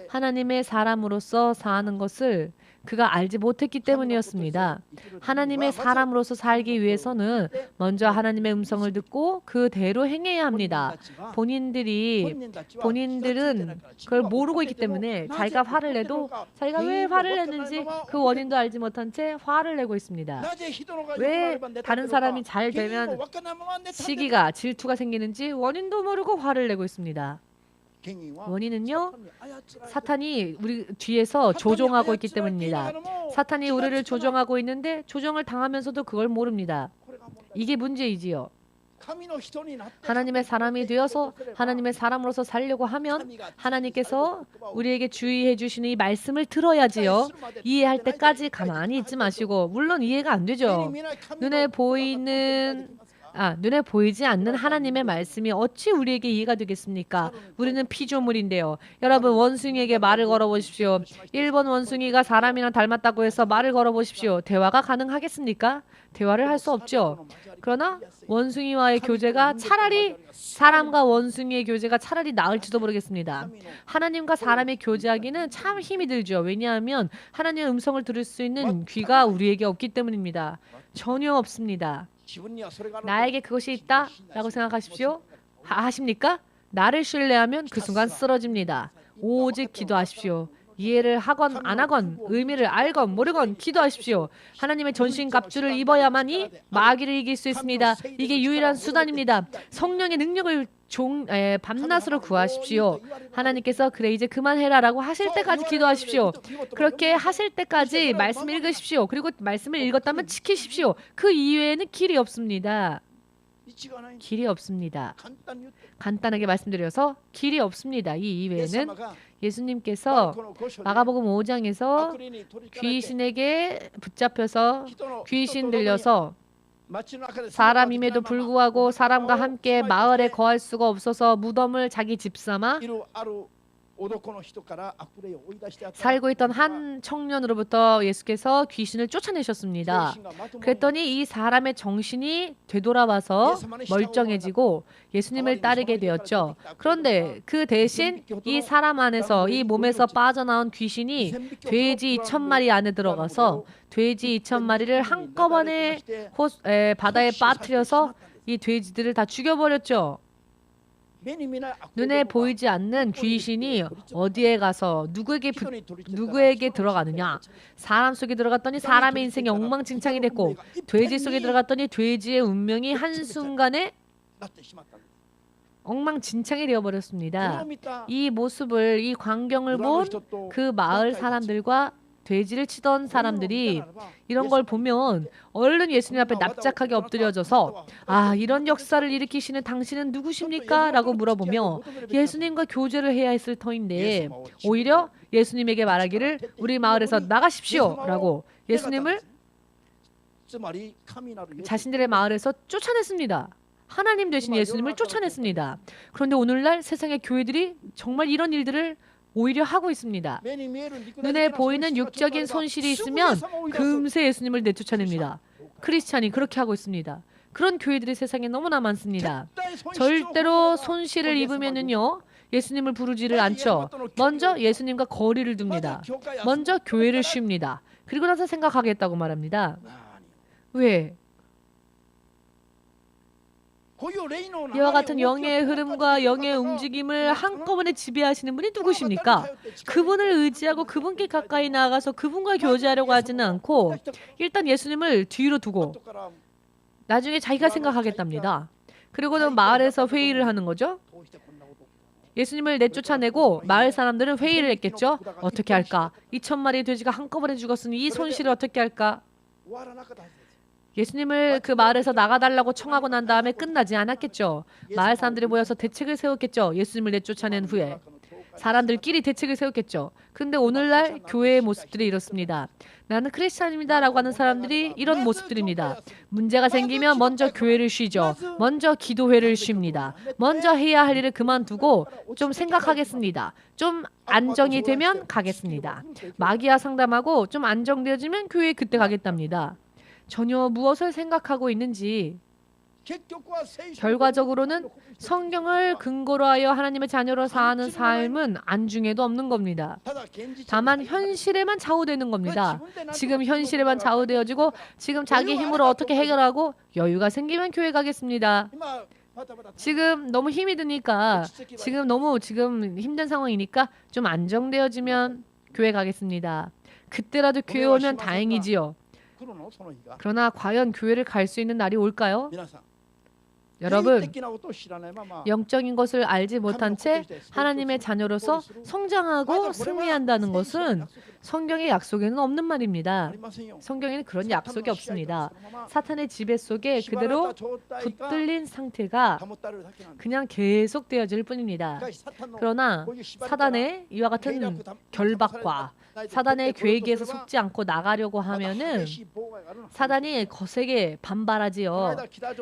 하나님의 사람으로서 사는 것을 그가 알지 못했기 때문이었습니다. 하나님의 사람으로서 살기 위해서는 먼저 하나님의 음성을 듣고 그대로 행해야 합니다. 본인들은 그걸 모르고 있기 때문에 자기가 화를 내도 자기가 왜 화를 냈는지 그 원인도 알지 못한 채 화를 내고 있습니다. 왜 다른 사람이 잘 되면 시기가, 질투가 생기는지 원인도 모르고 화를 내고 있습니다. 원인은요, 사탄이 우리 뒤에서 조종하고 있기 때문입니다. 사탄이 우리를 조종하고 있는데 조종을 당하면서도 그걸 모릅니다. 이게 문제이지요. 하나님의 사람이 되어서 하나님의 사람으로서 살려고 하면 하나님께서 우리에게 주의해 주시는 이 말씀을 들어야지요. 이해할 때까지 가만히 있지 마시고, 물론 이해가 안 되죠. 눈에 보이지 않는 하나님의 말씀이 어찌 우리에게 이해가 되겠습니까? 우리는 피조물인데요. 여러분, 원숭이에게 말을 걸어보십시오. 1번 원숭이가 사람이랑 닮았다고 해서 말을 걸어보십시오. 대화가 가능하겠습니까? 대화를 할 수 없죠. 그러나 원숭이와의 교제가 차라리, 사람과 원숭이의 교제가 차라리 나을지도 모르겠습니다. 하나님과 사람의 교제하기는 참 힘이 들죠. 왜냐하면 하나님의 음성을 들을 수 있는 귀가 우리에게 없기 때문입니다. 전혀 없습니다. 나에게 그것이 있다 라고 생각하십시오. 하십니까? 나를 신뢰하면 그 순간 쓰러집니다. 오직 기도하십시오. 이해를 하건 안 하건, 의미를 알건 모르건 기도하십시오. 하나님의 전신갑주를 입어야만이 마귀를 이길 수 있습니다. 이게 유일한 수단입니다. 성령의 능력을 밤낮으로 구하십시오. 하나님께서 그래 이제 그만해라 라고 하실 때까지 기도하십시오. 그렇게 하실 때까지 말씀 읽으십시오. 그리고 말씀을 읽었다면 지키십시오. 그 이외에는 길이 없습니다. 길이 없습니다. 간단하게 말씀드려서 길이 없습니다. 이 이외에는 예수님께서 마가복음 5장에서 귀신에게 붙잡혀서 귀신 들려서 사람임에도 불구하고 사람과 함께 마을에 거할 수가 없어서 무덤을 자기 집 삼아 살고 있던 한 청년으로부터 예수께서 귀신을 쫓아내셨습니다. 그랬더니 이 사람의 정신이 되돌아와서 멀쩡해지고 예수님을 따르게 되었죠. 그런데 그 대신 이 사람 안에서, 이 몸에서 빠져나온 귀신이 돼지 2,000마리 안에 들어가서 돼지 2,000마리를 한꺼번에 바다에 빠뜨려서 이 돼지들을 다 죽여버렸죠. 눈에 보이지 않는 귀신이 어디에 가서 누구에게 들어가느냐. 사람 속에 들어갔더니 사람의 인생이 엉망진창이 됐고 돼지 속에 들어갔더니 돼지의 운명이 한순간에 엉망진창이 되어버렸습니다. 이 모습을, 이 광경을 본 그 마을 사람들과 돼지를 치던 사람들이 이런 걸 보면 얼른 예수님 앞에 납작하게 엎드려져서 아, 이런 역사를 일으키시는 당신은 누구십니까? 라고 물어보며 예수님과 교제를 해야 했을 터인데 오히려 예수님에게 말하기를 우리 마을에서 나가십시오! 라고 예수님을 자신들의 마을에서 쫓아냈습니다. 하나님 되신 예수님을 쫓아냈습니다. 그런데 오늘날 세상의 교회들이 정말 이런 일들을 오히려 하고 있습니다. 눈에 보이는 육적인 손실이 있으면 금세 예수님을 내쫓아냅니다. 크리스찬이 그렇게 하고 있습니다. 그런 교회들이 세상에 너무나 많습니다. 절대로 손실을 입으면은요, 예수님을 부르지를 않죠. 먼저 예수님과 거리를 둡니다. 먼저 교회를 쉽니다. 그리고 나서 생각하겠다고 말합니다. 왜? 이와 같은 영의 흐름과 영의 움직임을 한꺼번에 지배하시는 분이 누구십니까? 그분을 의지하고 그분께 가까이 나아가서 그분과 교제하려고 하지는 않고 일단 예수님을 뒤로 두고 나중에 자기가 생각하겠답니다. 그리고는 마을에서 회의를 하는 거죠. 예수님을 내쫓아내고 마을 사람들은 회의를 했겠죠. 어떻게 할까? 2,000마리의 돼지가 한꺼번에 죽었으니 이 손실을 어떻게 할까? 예수님을 그 마을에서 나가달라고 청하고 난 다음에 끝나지 않았겠죠. 마을 사람들이 모여서 대책을 세웠겠죠. 예수님을 내쫓아낸 후에. 사람들끼리 대책을 세웠겠죠. 근데 오늘날 교회의 모습들이 이렇습니다. 나는 크리스찬입니다 라고 하는 사람들이 이런 모습들입니다. 문제가 생기면 먼저 교회를 쉬죠. 먼저 기도회를 쉽니다. 먼저 해야 할 일을 그만두고 좀 생각하겠습니다. 좀 안정이 되면 가겠습니다. 마귀와 상담하고 좀 안정되어지면 교회에 그때 가겠답니다. 전혀 무엇을 생각하고 있는지 결과적으로는 성경을 근거로 하여 하나님의 자녀로 사는 삶은 안중에도 없는 겁니다. 다만 현실에만 좌우되는 겁니다. 지금 현실에만 좌우되어지고 지금 자기 힘으로 어떻게 해결하고 여유가 생기면 교회 가겠습니다. 지금 너무 힘이 드니까 지금 너무 힘든 상황이니까 좀 안정되어지면 교회 가겠습니다. 그때라도 교회 오면 다행이지요. 그러나 과연 교회를 갈 수 있는 날이 올까요? 여러분, 영적인 것을 알지 못한 채 하나님의 자녀로서 성장하고 승리한다는 것은 성경의 약속에는 없는 말입니다. 성경에는 그런 약속이 없습니다. 사탄의 지배 속에 그대로 붙들린 상태가 그냥 계속되어질 뿐입니다. 그러나 사단의 이와 같은 결박과 사단의 계획에서 속지 않고 나가려고 하면은 사단이 거세게 반발하지요.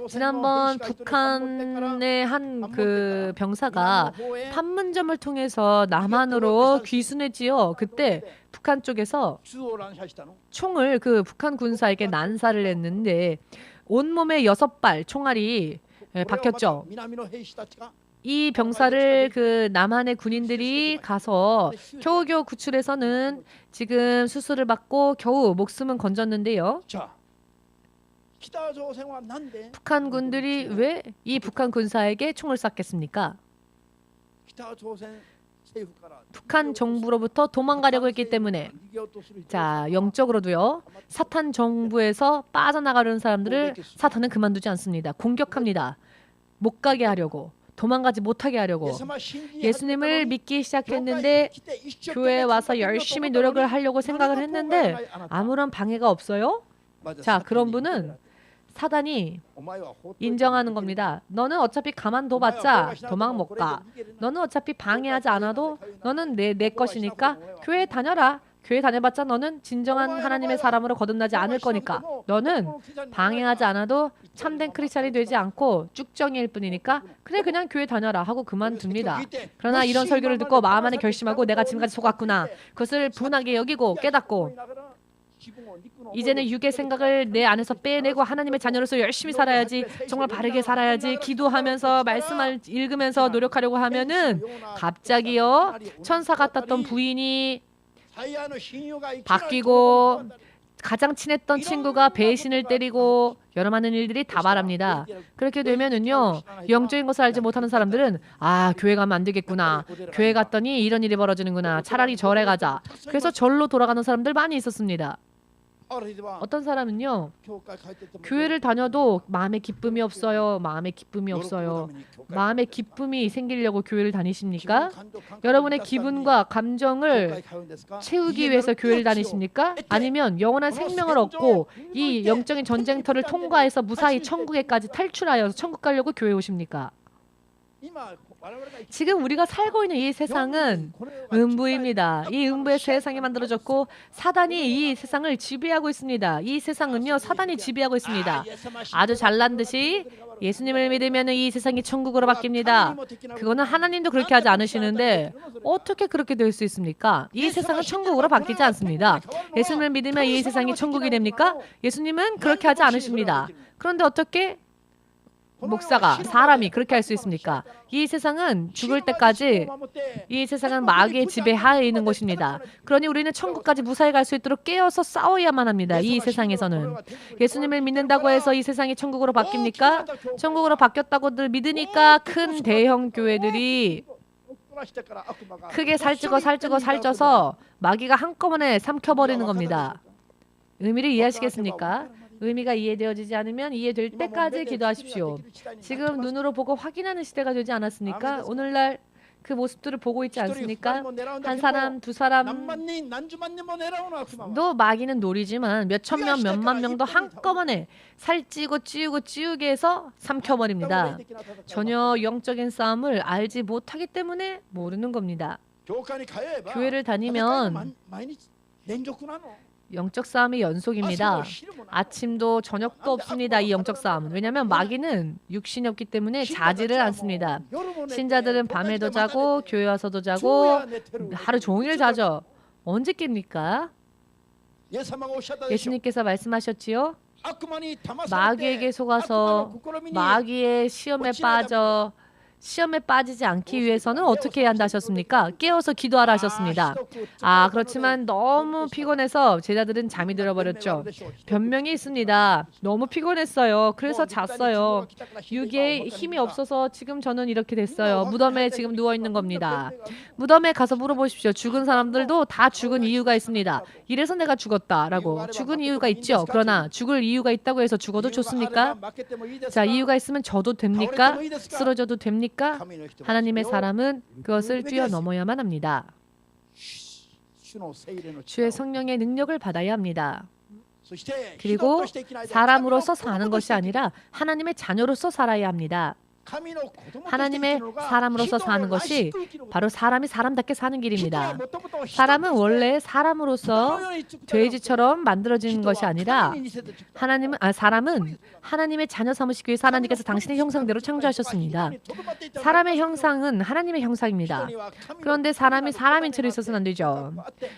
지난번 북한의 한 그 병사가 판문점을 통해서 남한으로 귀순했지요. 그때 북한 쪽에서 총을 그 북한 군사에게 난사를 했는데 온몸에 6발 총알이 박혔죠. 이 병사를 그 남한의 군인들이 가서 겨우겨우 구출해서는 지금 수술을 받고 겨우 목숨은 건졌는데요. 북한 군들이 왜 이 북한 군사에게 총을 쐈겠습니까? 북한 정부로부터 도망가려고 했기 때문에 자, 영적으로도요. 사탄 정부에서 빠져나가려는 사람들을 사탄은 그만두지 않습니다. 공격합니다. 못 가게 하려고. 도망가지 못하게 하려고. 예수님을 믿기 시작했는데 교회에 와서 열심히 노력을 하려고 생각을 했는데 아무런 방해가 없어요? 자, 그런 분은 사단이 인정하는 겁니다. 너는 어차피 가만둬봤자 도망 못 가. 너는 어차피 방해하지 않아도 너는 내 것이니까 교회 다녀라. 교회 다녀봤자 너는 진정한 하나님의 사람으로 거듭나지 않을 거니까 너는 방해하지 않아도 참된 크리스찬이 되지 않고 쭉정이일 뿐이니까 그래 그냥 교회 다녀라 하고 그만둡니다. 그러나 이런 설교를 듣고 마음 안에 결심하고 내가 지금까지 속았구나. 그것을 분하게 여기고 깨닫고 이제는 육의 생각을 내 안에서 빼내고 하나님의 자녀로서 열심히 살아야지, 정말 바르게 살아야지, 기도하면서 말씀을 읽으면서 노력하려고 하면은 갑자기요 천사 같았던 부인이 바뀌고 가장 친했던 친구가 배신을 때리고 여러 많은 일들이 다 말합니다. 그렇게 되면은요, 영적인 것을 알지 못하는 사람들은 아, 교회 가면 안 되겠구나. 교회 갔더니 이런 일이 벌어지는구나. 차라리 절에 가자. 그래서 절로 돌아가는 사람들 많이 있었습니다. 어떤 사람은요, 교회를 다녀도 마음에 기쁨이 없어요. 마음에 기쁨이 없어요. 마음에 기쁨이 생기려고 교회를 다니십니까? 여러분의 기분과 감정을 채우기 위해서 교회를 다니십니까? 아니면 영원한 생명을 얻고 이 영적인 전쟁터를 통과해서 무사히 천국에까지 탈출하여서 천국 가려고 교회에 오십니까? 지금 우리가 살고 있는 이 세상은 음부입니다. 이 음부의 세상이 만들어졌고 사단이 이 세상을 지배하고 있습니다. 이 세상은요, 사단이 지배하고 있습니다. 아주 잘난 듯이 예수님을 믿으면 이 세상이 천국으로 바뀝니다. 그거는 하나님도 그렇게 하지 않으시는데 어떻게 그렇게 될 수 있습니까? 이 세상은 천국으로 바뀌지 않습니다. 예수님을 믿으면 이 세상이 천국이 됩니까? 예수님은 그렇게 하지 않으십니다. 그런데 어떻게 목사가, 사람이 그렇게 할 수 있습니까? 이 세상은 죽을 때까지 이 세상은 마귀의 지배하에 있는 곳입니다. 그러니 우리는 천국까지 무사히 갈 수 있도록 깨어서 싸워야만 합니다. 이 세상에서는. 예수님을 믿는다고 해서 이 세상이 천국으로 바뀝니까? 천국으로 바뀌었다고들 믿으니까 큰 대형 교회들이 크게 살쪄서 마귀가 한꺼번에 삼켜버리는 겁니다. 의미를 이해하시겠습니까? 의미가 이해되어지지 않으면 이해될 때까지 기도하십시오. 지금 눈으로 보고 확인하는 시대가 되지 않았습니까? 오늘날 그 모습들을 보고 있지 않습니까? 한 사람, 두 사람도 마귀는 노리지만 몇천 명, 몇만 명도 한꺼번에 살찌고 찌우게 해서 삼켜버립니다. 전혀 영적인 싸움을 알지 못하기 때문에 모르는 겁니다. 교회를 다니면 영적 싸움이 연속입니다. 아침도 저녁도 없습니다. 이 영적 싸움은. 왜냐하면 마귀는 육신이 없기 때문에 자지를 않습니다. 신자들은 밤에도 자고 교회 와서도 자고 하루 종일 자죠. 언제 깹니까? 예수님께서 말씀하셨지요. 마귀에게 속아서 마귀의 시험에 빠지지 않기 위해서는 어떻게 해야 한다 하셨습니까? 깨어서 기도하라 하셨습니다. 그렇지만 너무 피곤해서 제자들은 잠이 들어버렸죠. 변명이 있습니다. 너무 피곤했어요. 그래서 잤어요. 육에 힘이 없어서 지금 저는 이렇게 됐어요. 무덤에 지금 누워있는 겁니다. 무덤에 가서 물어보십시오. 죽은 사람들도 다 죽은 이유가 있습니다. 이래서 내가 죽었다라고. 죽은 이유가 있죠. 그러나 죽을 이유가 있다고 해서 죽어도 좋습니까? 자, 이유가 있으면 져도 됩니까? 쓰러져도 됩니까? 하나님의 사람은 그것을 뛰어넘어야만 합니다. 주의 성령의 능력을 받아야 합니다. 그리고 사람으로서 사는 것이 아니라 하나님의 자녀로서 살아야 합니다. 하나님의 사람으로서 사는 것이 바로 사람이 사람답게 사는 길입니다. 사람은 원래 사람으로서 돼지처럼 만들어진 것이 아니라 사람은 하나님의 자녀 삼으시기 위해서 하나님께서 당신의 형상대로 창조하셨습니다. 사람의 형상은 하나님의 형상입니다. 그런데 사람이 사람인 채로 있어서는 안 되죠.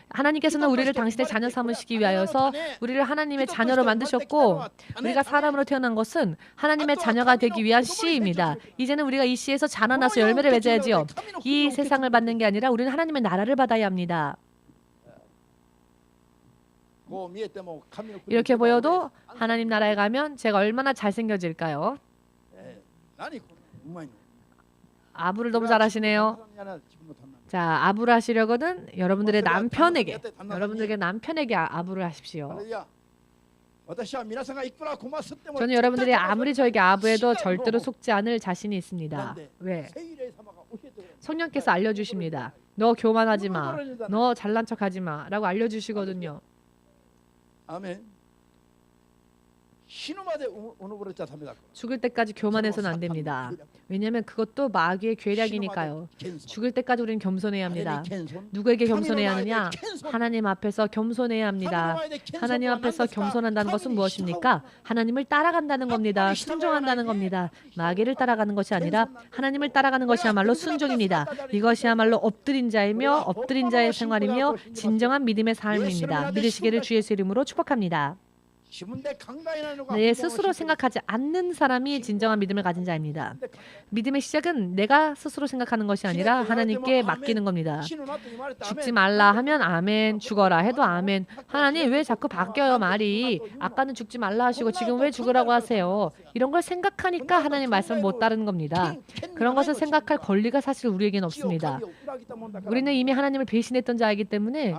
하나님께서는 우리를 당신의 자녀 삼으시기 위하여서 우리를 하나님의 자녀로 만드셨고 우리가 사람으로 태어난 것은 하나님의 자녀가 되기 위한 씨입니다. 이제는 우리가 이 씨에서 자라나서 열매를 맺어야지요. 이 세상을 받는 게 아니라 우리는 하나님의 나라를 받아야 합니다. 이렇게 보여도 하나님 나라에 가면 제가 얼마나 잘생겨질까요? 아부를 너무 잘하시네요. 자, 아부를 하시려거든 여러분들의 남편에게 아부를 하십시오. 저는 여러분들이 아무리 저에게 아부해도 절대로 속지 않을 자신이 있습니다. 왜? 성령께서 알려주십니다. 너 교만하지 마. 너 잘난 척하지 마. 라고 알려주시거든요. 아멘. 죽을 때까지 교만해서는 안 됩니다. 왜냐하면 그것도 마귀의 괴략이니까요. 죽을 때까지 우리는 겸손해야 합니다. 누구에게 겸손해야 하느냐? 하나님 앞에서 겸손해야 합니다. 하나님 앞에서 겸손한다는 것은 무엇입니까? 하나님을 따라간다는 겁니다. 순종한다는 겁니다. 마귀를 따라가는 것이 아니라 하나님을 따라가는 것이야말로 순종입니다. 이것이야말로 엎드린 자이며 엎드린 자의 생활이며 진정한 믿음의 삶입니다. 믿으시기를 주 예수의 이름으로 축복합니다. 내 스스로 생각하지 않는 사람이 진정한 믿음을 가진 자입니다. 믿음의 시작은 내가 스스로 생각하는 것이 아니라 하나님께 맡기는 겁니다. 죽지 말라 하면 아멘, 죽어라 해도 아멘. 하나님 왜 자꾸 바뀌어요 말이? 아까는 죽지 말라 하시고 지금 왜 죽으라고 하세요? 이런 걸 생각하니까 하나님 말씀을 못 따르는 겁니다. 그런 것을 생각할 권리가 사실 우리에게는 없습니다. 우리는 이미 하나님을 배신했던 자이기 때문에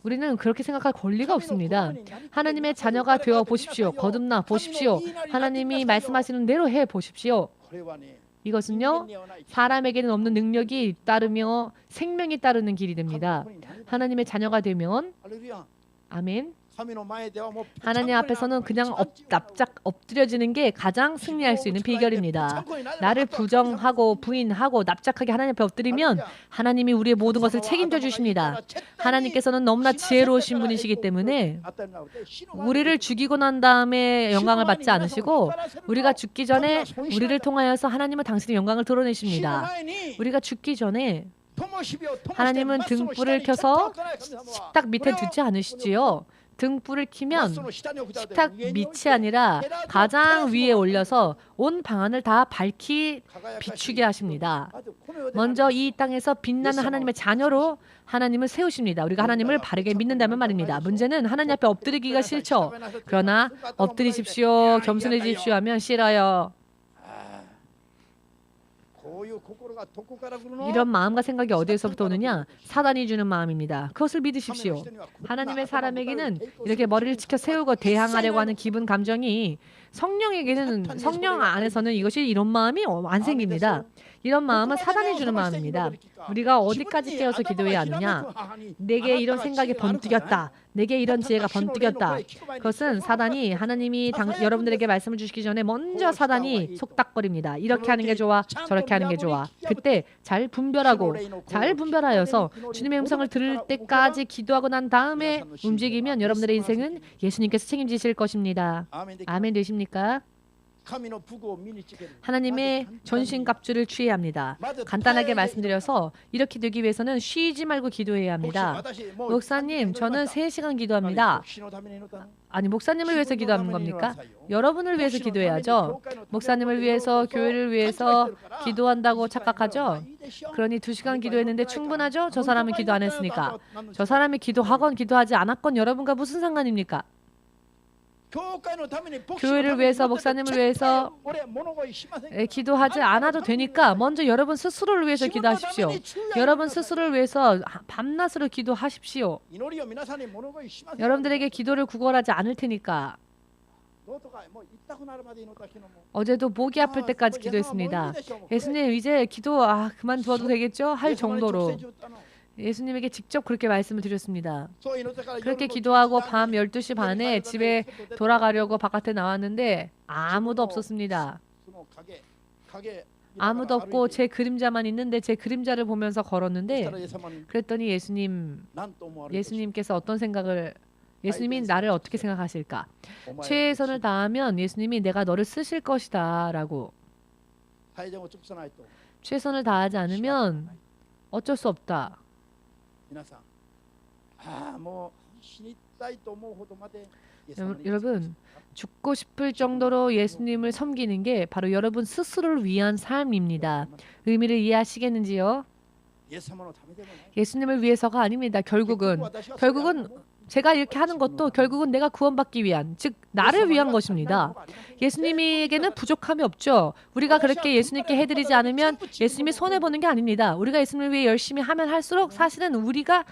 우리는 그렇게 생각할 권리가 없습니다. 하나님의 자녀가 되어 보십시오. 거듭나 보십시오. 하나님이 말씀하시는 대로 해 보십시오. 이것은요, 사람에게는 없는 능력이 따르며 생명이 따르는 길이 됩니다. 하나님의 자녀가 되면 아멘. 하나님 앞에서는 그냥 납작 엎드려지는 게 가장 승리할 수 있는 비결입니다. 나를 부정하고 부인하고 납작하게 하나님 앞에 엎드리면 하나님이 우리의 모든 것을 책임져 주십니다. 하나님께서는 너무나 지혜로우신 분이시기 때문에 우리를 죽이고 난 다음에 영광을 받지 않으시고 우리가 죽기 전에 우리를 통하여서 하나님은 당신의 영광을 드러내십니다. 우리가 죽기 전에 하나님은 등불을 켜서 식탁 밑에 두지 않으시지요. 등불을 켜면 식탁 밑이 아니라 가장 위에 올려서 온 방안을 다 밝히 비추게 하십니다. 먼저 이 땅에서 빛나는 하나님의 자녀로 하나님을 세우십니다. 우리가 하나님을 바르게 믿는다면 말입니다. 문제는 하나님 앞에 엎드리기가 싫죠. 그러나 엎드리십시오, 겸손해지십시오 하면 싫어요. 이런 마음과 생각이 어디에서부터 오느냐? 사단이 주는 마음입니다. 그것을 믿으십시오. 하나님의 사람에게는 이렇게 머리를 치켜 세우고 대항하려고 하는 기분, 감정이 성령에게는, 성령 안에서는 이것이 이런 마음이 안 생깁니다. 이런 마음은 사단이 주는 마음입니다. 우리가 어디까지 깨어서 기도해야 하느냐? 내게 이런 생각이 번뜩였다. 내게 이런 지혜가 번뜩였다. 그것은 사단이, 하나님이 여러분들에게 말씀을 주시기 전에 먼저 사단이 속닥거립니다. 이렇게 하는 게 좋아, 저렇게 하는 게 좋아. 그때 잘 분별하고 잘 분별하여서 주님의 음성을 들을 때까지 기도하고 난 다음에 움직이면 여러분들의 인생은 예수님께서 책임지실 것입니다. 아멘 되십니까? 하나님의 전신갑주를 취해야 합니다. 간단하게 말씀드려서 이렇게 되기 위해서는 쉬지 말고 기도해야 합니다. 목사님, 저는 3시간 기도합니다. 아니, 목사님을 위해서 기도하는 겁니까? 여러분을 위해서 기도해야죠. 목사님을 위해서, 교회를 위해서 기도한다고 착각하죠? 그러니 2시간 기도했는데 충분하죠? 저 사람은 기도 안 했으니까. 저 사람이 기도하건 기도하지 않았건 여러분과 무슨 상관입니까? 교회를 위해서, 목사님을 위해서 기도하지 않아도 되니까 먼저 여러분 스스로를 위해서 기도하십시오. 여러분 스스로를 위해서 밤낮으로 기도하십시오. 여러분들에게 기도를 구걸하지 않을 테니까. 어제도 목이 아플 때까지 기도했습니다. 예수님, 이제 기도 그만두어도 되겠죠? 할 정도로. 예수님에게 직접 그렇게 말씀을 드렸습니다. 그렇게 기도하고 밤 12시 반에 집에 돌아가려고 바깥에 나왔는데 아무도 없었습니다. 아무도 없고 제 그림자만 있는데 제 그림자를 보면서 걸었는데 그랬더니 예수님께서 어떤 생각을, 예수님이 나를 어떻게 생각하실까? 최선을 다하면 예수님이 내가 너를 쓰실 것이다 라고. 최선을 다하지 않으면 어쩔 수 없다. 여러분, 죽고 싶을 정도로 예수님을 섬기는 게 바로 여러분 스스로를 위한 삶입니다. 의미를 이해하시겠는지요? 예수님을 위해서가 아닙니다. 결국은 제가 이렇게 하는 것도 결국은 내가 구원받기 위한, 즉 나를 위한 것입니다. 예수님에게는 부족함이 없죠. 우리가 그렇게 예수님께 해드리지 않으면 예수님이 손해보는 게 아닙니다. 우리가 예수님을 위해 열심히 하면 할수록 사실은 우리가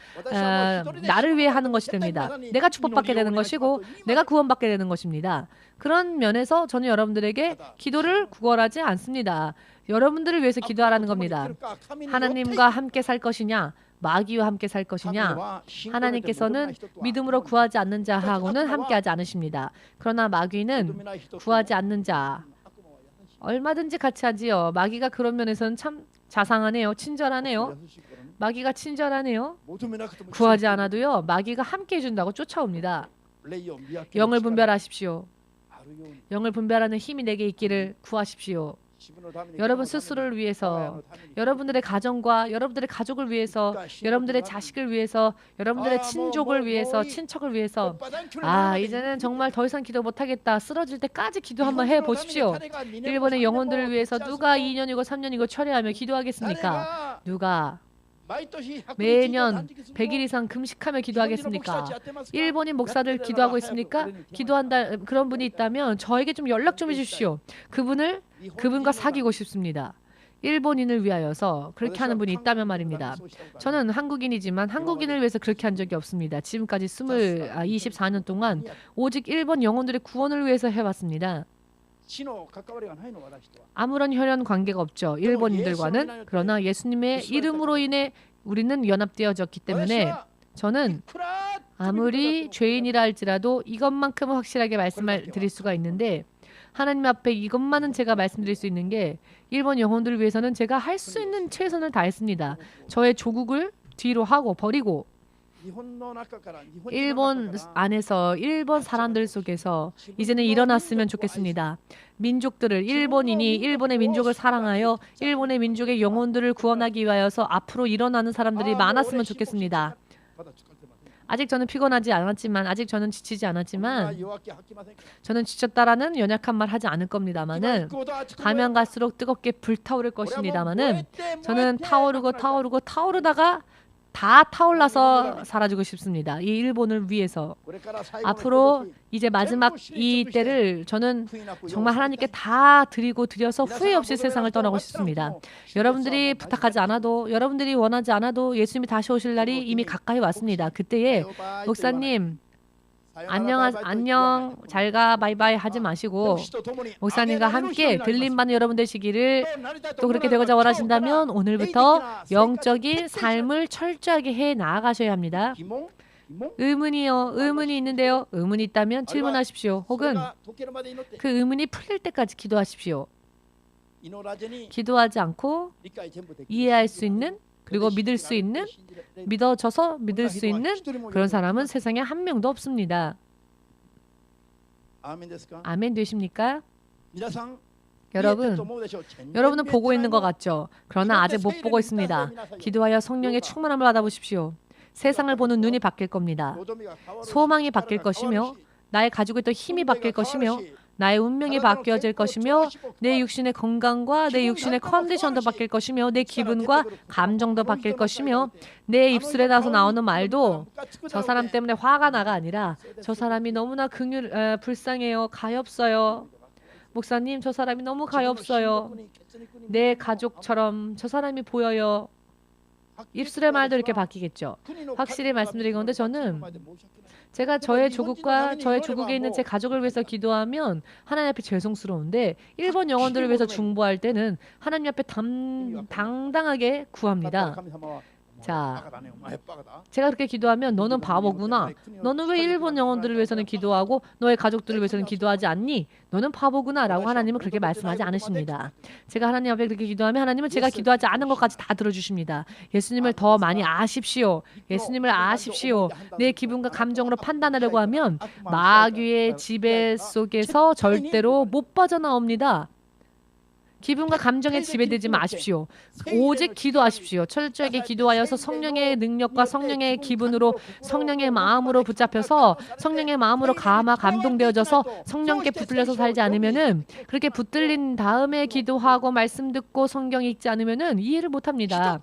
나를 위해 하는 것이 됩니다. 내가 축복받게 되는 것이고 내가 구원받게 되는 것입니다. 그런 면에서 저는 여러분들에게 기도를 구걸하지 않습니다. 여러분들을 위해서 기도하라는 겁니다. 하나님과 함께 살 것이냐, 마귀와 함께 살 것이냐. 하나님께서는 믿음으로 구하지 않는 자하고는 함께하지 않으십니다. 그러나 마귀는 구하지 않는 자 얼마든지 같이 하지요. 마귀가 그런 면에서는 참 자상하네요. 친절하네요. 마귀가 친절하네요. 구하지 않아도요, 마귀가 함께 해준다고 쫓아옵니다. 영을 분별하십시오. 영을 분별하는 힘이 내게 있기를 구하십시오. 여러분 스스로를 위해서, 여러분들의 가정과 여러분들의 가족을 위해서, 여러분들의 자식을 위해서, 여러분들의 친족을 위해서, 친척을 위해서 이제는 정말 더 이상 기도 못하겠다. 쓰러질 때까지 기도 한번 해보십시오. 일본의 영혼들을 위해서 누가 2년이고 3년이고 철회하며 기도하겠습니까? 누가 매년 100일 이상 금식하며 기도하겠습니까? 일본인 목사들 기도하고 있습니까? 기도한다 그런 분이 있다면 저에게 좀 연락 좀 해주십시오. 그분과 사귀고 싶습니다. 일본인을 위하여서 그렇게 하는 분이 있다면 말입니다. 저는 한국인이지만 한국인을 위해서 그렇게 한 적이 없습니다. 지금까지 24년 동안 오직 일본 영혼들의 구원을 위해서 해왔습니다. 아무런 혈연 관계가 없죠. 일본인들과는. 그러나 예수님의 이름으로 인해 우리는 연합되어졌기 때문에 저는 아무리 죄인이라 할지라도 이것만큼은 확실하게 말씀을 드릴 수가 있는데 하나님 앞에 이것만은 제가 말씀드릴 수 있는 게 일본 영혼들을 위해서는 제가 할 수 있는 최선을 다했습니다. 저의 조국을 뒤로 하고 버리고 일본 안에서 일본 사람들 속에서 이제는 일어났으면 좋겠습니다. 민족들을 일본인이 일본의 민족을 사랑하여 일본의 민족의 영혼들을 구원하기 위하여서 앞으로 일어나는 사람들이 많았으면 좋겠습니다. 아직 저는 피곤하지 않았지만 아직 저는 지치지 않았지만 저는 지쳤다라는 연약한 말 하지 않을 겁니다만은 가면 갈수록 뜨겁게 불타오를 것입니다만은 저는 타오르다가 다 타올라서 사라지고 싶습니다. 이 일본을 위해서. 앞으로 이제 마지막 이 때를 저는 정말 하나님께 다 드려서 후회 없이 세상을 떠나고 싶습니다. 여러분들이 부탁하지 않아도 여러분들이 원하지 않아도 예수님이 다시 오실 날이 이미 가까이 왔습니다. 그때에 목사님 안녕 잘가 바이바이 하지 마시고 목사님과 함께 들림 받는 여러분 되시기를 또 그렇게 되고자 원하신다면 오늘부터 영적인 삶을 철저하게 해 나아가셔야 합니다. 의문이 있는데요. 의문이 있다면 질문하십시오. 혹은 그 의문이 풀릴 때까지 기도하십시오. 기도하지 않고 이해할 수 있는 그리고 믿을 수 있는 믿어져서 믿을 수 있는 그런 사람은 세상에 한 명도 없습니다. 아멘 되십니까? 여러분은 보고 있는 것 같죠? 그러나 아직 못 보고 있습니다. 기도하여 성령의 충만함을 받아보십시오. 세상을 보는 눈이 바뀔 겁니다. 소망이 바뀔 것이며 나의 가지고 있던 힘이 바뀔 것이며 나의 운명이 바뀌어질 것이며 내 육신의 건강과 내 육신의 컨디션도 바뀔 것이며 내 기분과 감정도 바뀔 것이며 내 입술에 나서 나오는 말도 저 사람 때문에 화가 나가 아니라 저 사람이 너무나 불쌍해요. 가엾어요. 목사님 저 사람이 너무 가엾어요. 내 가족처럼 저 사람이 보여요. 입술의 말도 이렇게 바뀌겠죠. 확실히 말씀드린 건데 저는 제가 저의 조국과 저의 조국에 있는 제 가족을 위해서 기도하면 하나님 앞에 죄송스러운데 일본 영혼들을 위해서 중보할 때는 하나님 앞에 당당하게 구합니다. 자, 제가 그렇게 기도하면 너는 바보구나. 너는 왜 일본 영혼들을 위해서는 기도하고 너의 가족들을 위해서는 기도하지 않니? 너는 바보구나 라고 하나님은 그렇게 말씀하지 않으십니다. 제가 하나님 앞에 그렇게 기도하면 하나님은 제가 기도하지 않은 것까지 다 들어주십니다. 예수님을 더 많이 아십시오. 예수님을 아십시오. 내 기분과 감정으로 판단하려고 하면 마귀의 지배 속에서 절대로 못 빠져나옵니다. 기분과 감정에 지배되지 마십시오. 오직 기도하십시오. 철저하게 기도하여서 성령의 능력과 성령의 기분으로 성령의 마음으로 붙잡혀서 성령의 마음으로 감동되어져서 성령께 붙들려서 살지 않으면은 그렇게 붙들린 다음에 기도하고 말씀 듣고 성경 읽지 않으면은 이해를 못합니다.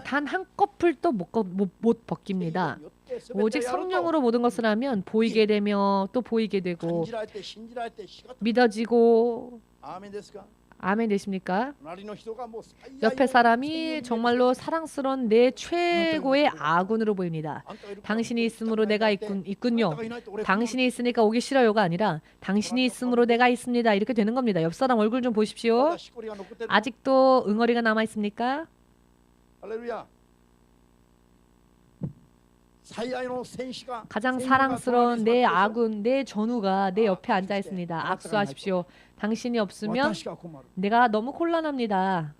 단 한 커플도 못 벗깁니다. 오직 성령으로 모든 것을 하면 보이게 되며 또 보이게 되고 믿어지고 아멘 되십니까? 옆에 사람이 정말로 사랑스러운 내 최고의 아군으로 보입니다. 당신이 있으므로 내가 있군요. 당신이 있으니까 오기 싫어요가 아니라 당신이 있으므로 내가 있습니다. 이렇게 되는 겁니다. 옆 사람 얼굴 좀 보십시오. 아직도 응어리가 남아 있습니까? 할렐루야. 가장 사랑스러운 내 아군, 내 전우가 내 옆에 앉아 있습니다. 악수하십시오. 당신이 없으면 내가 너무 곤란합니다.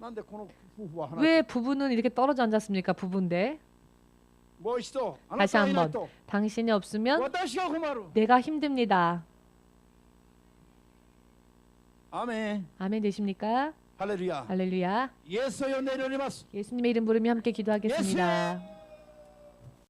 왜 부부는 이렇게 떨어져 앉았습니까? 부부인데. 다시 한번. 당신이 없으면 내가 힘듭니다. 아멘. 아멘 되십니까? 할렐루야. 할렐루야. 예수여 내려오리마스. 예수님의 이름 부르며 함께 기도하겠습니다.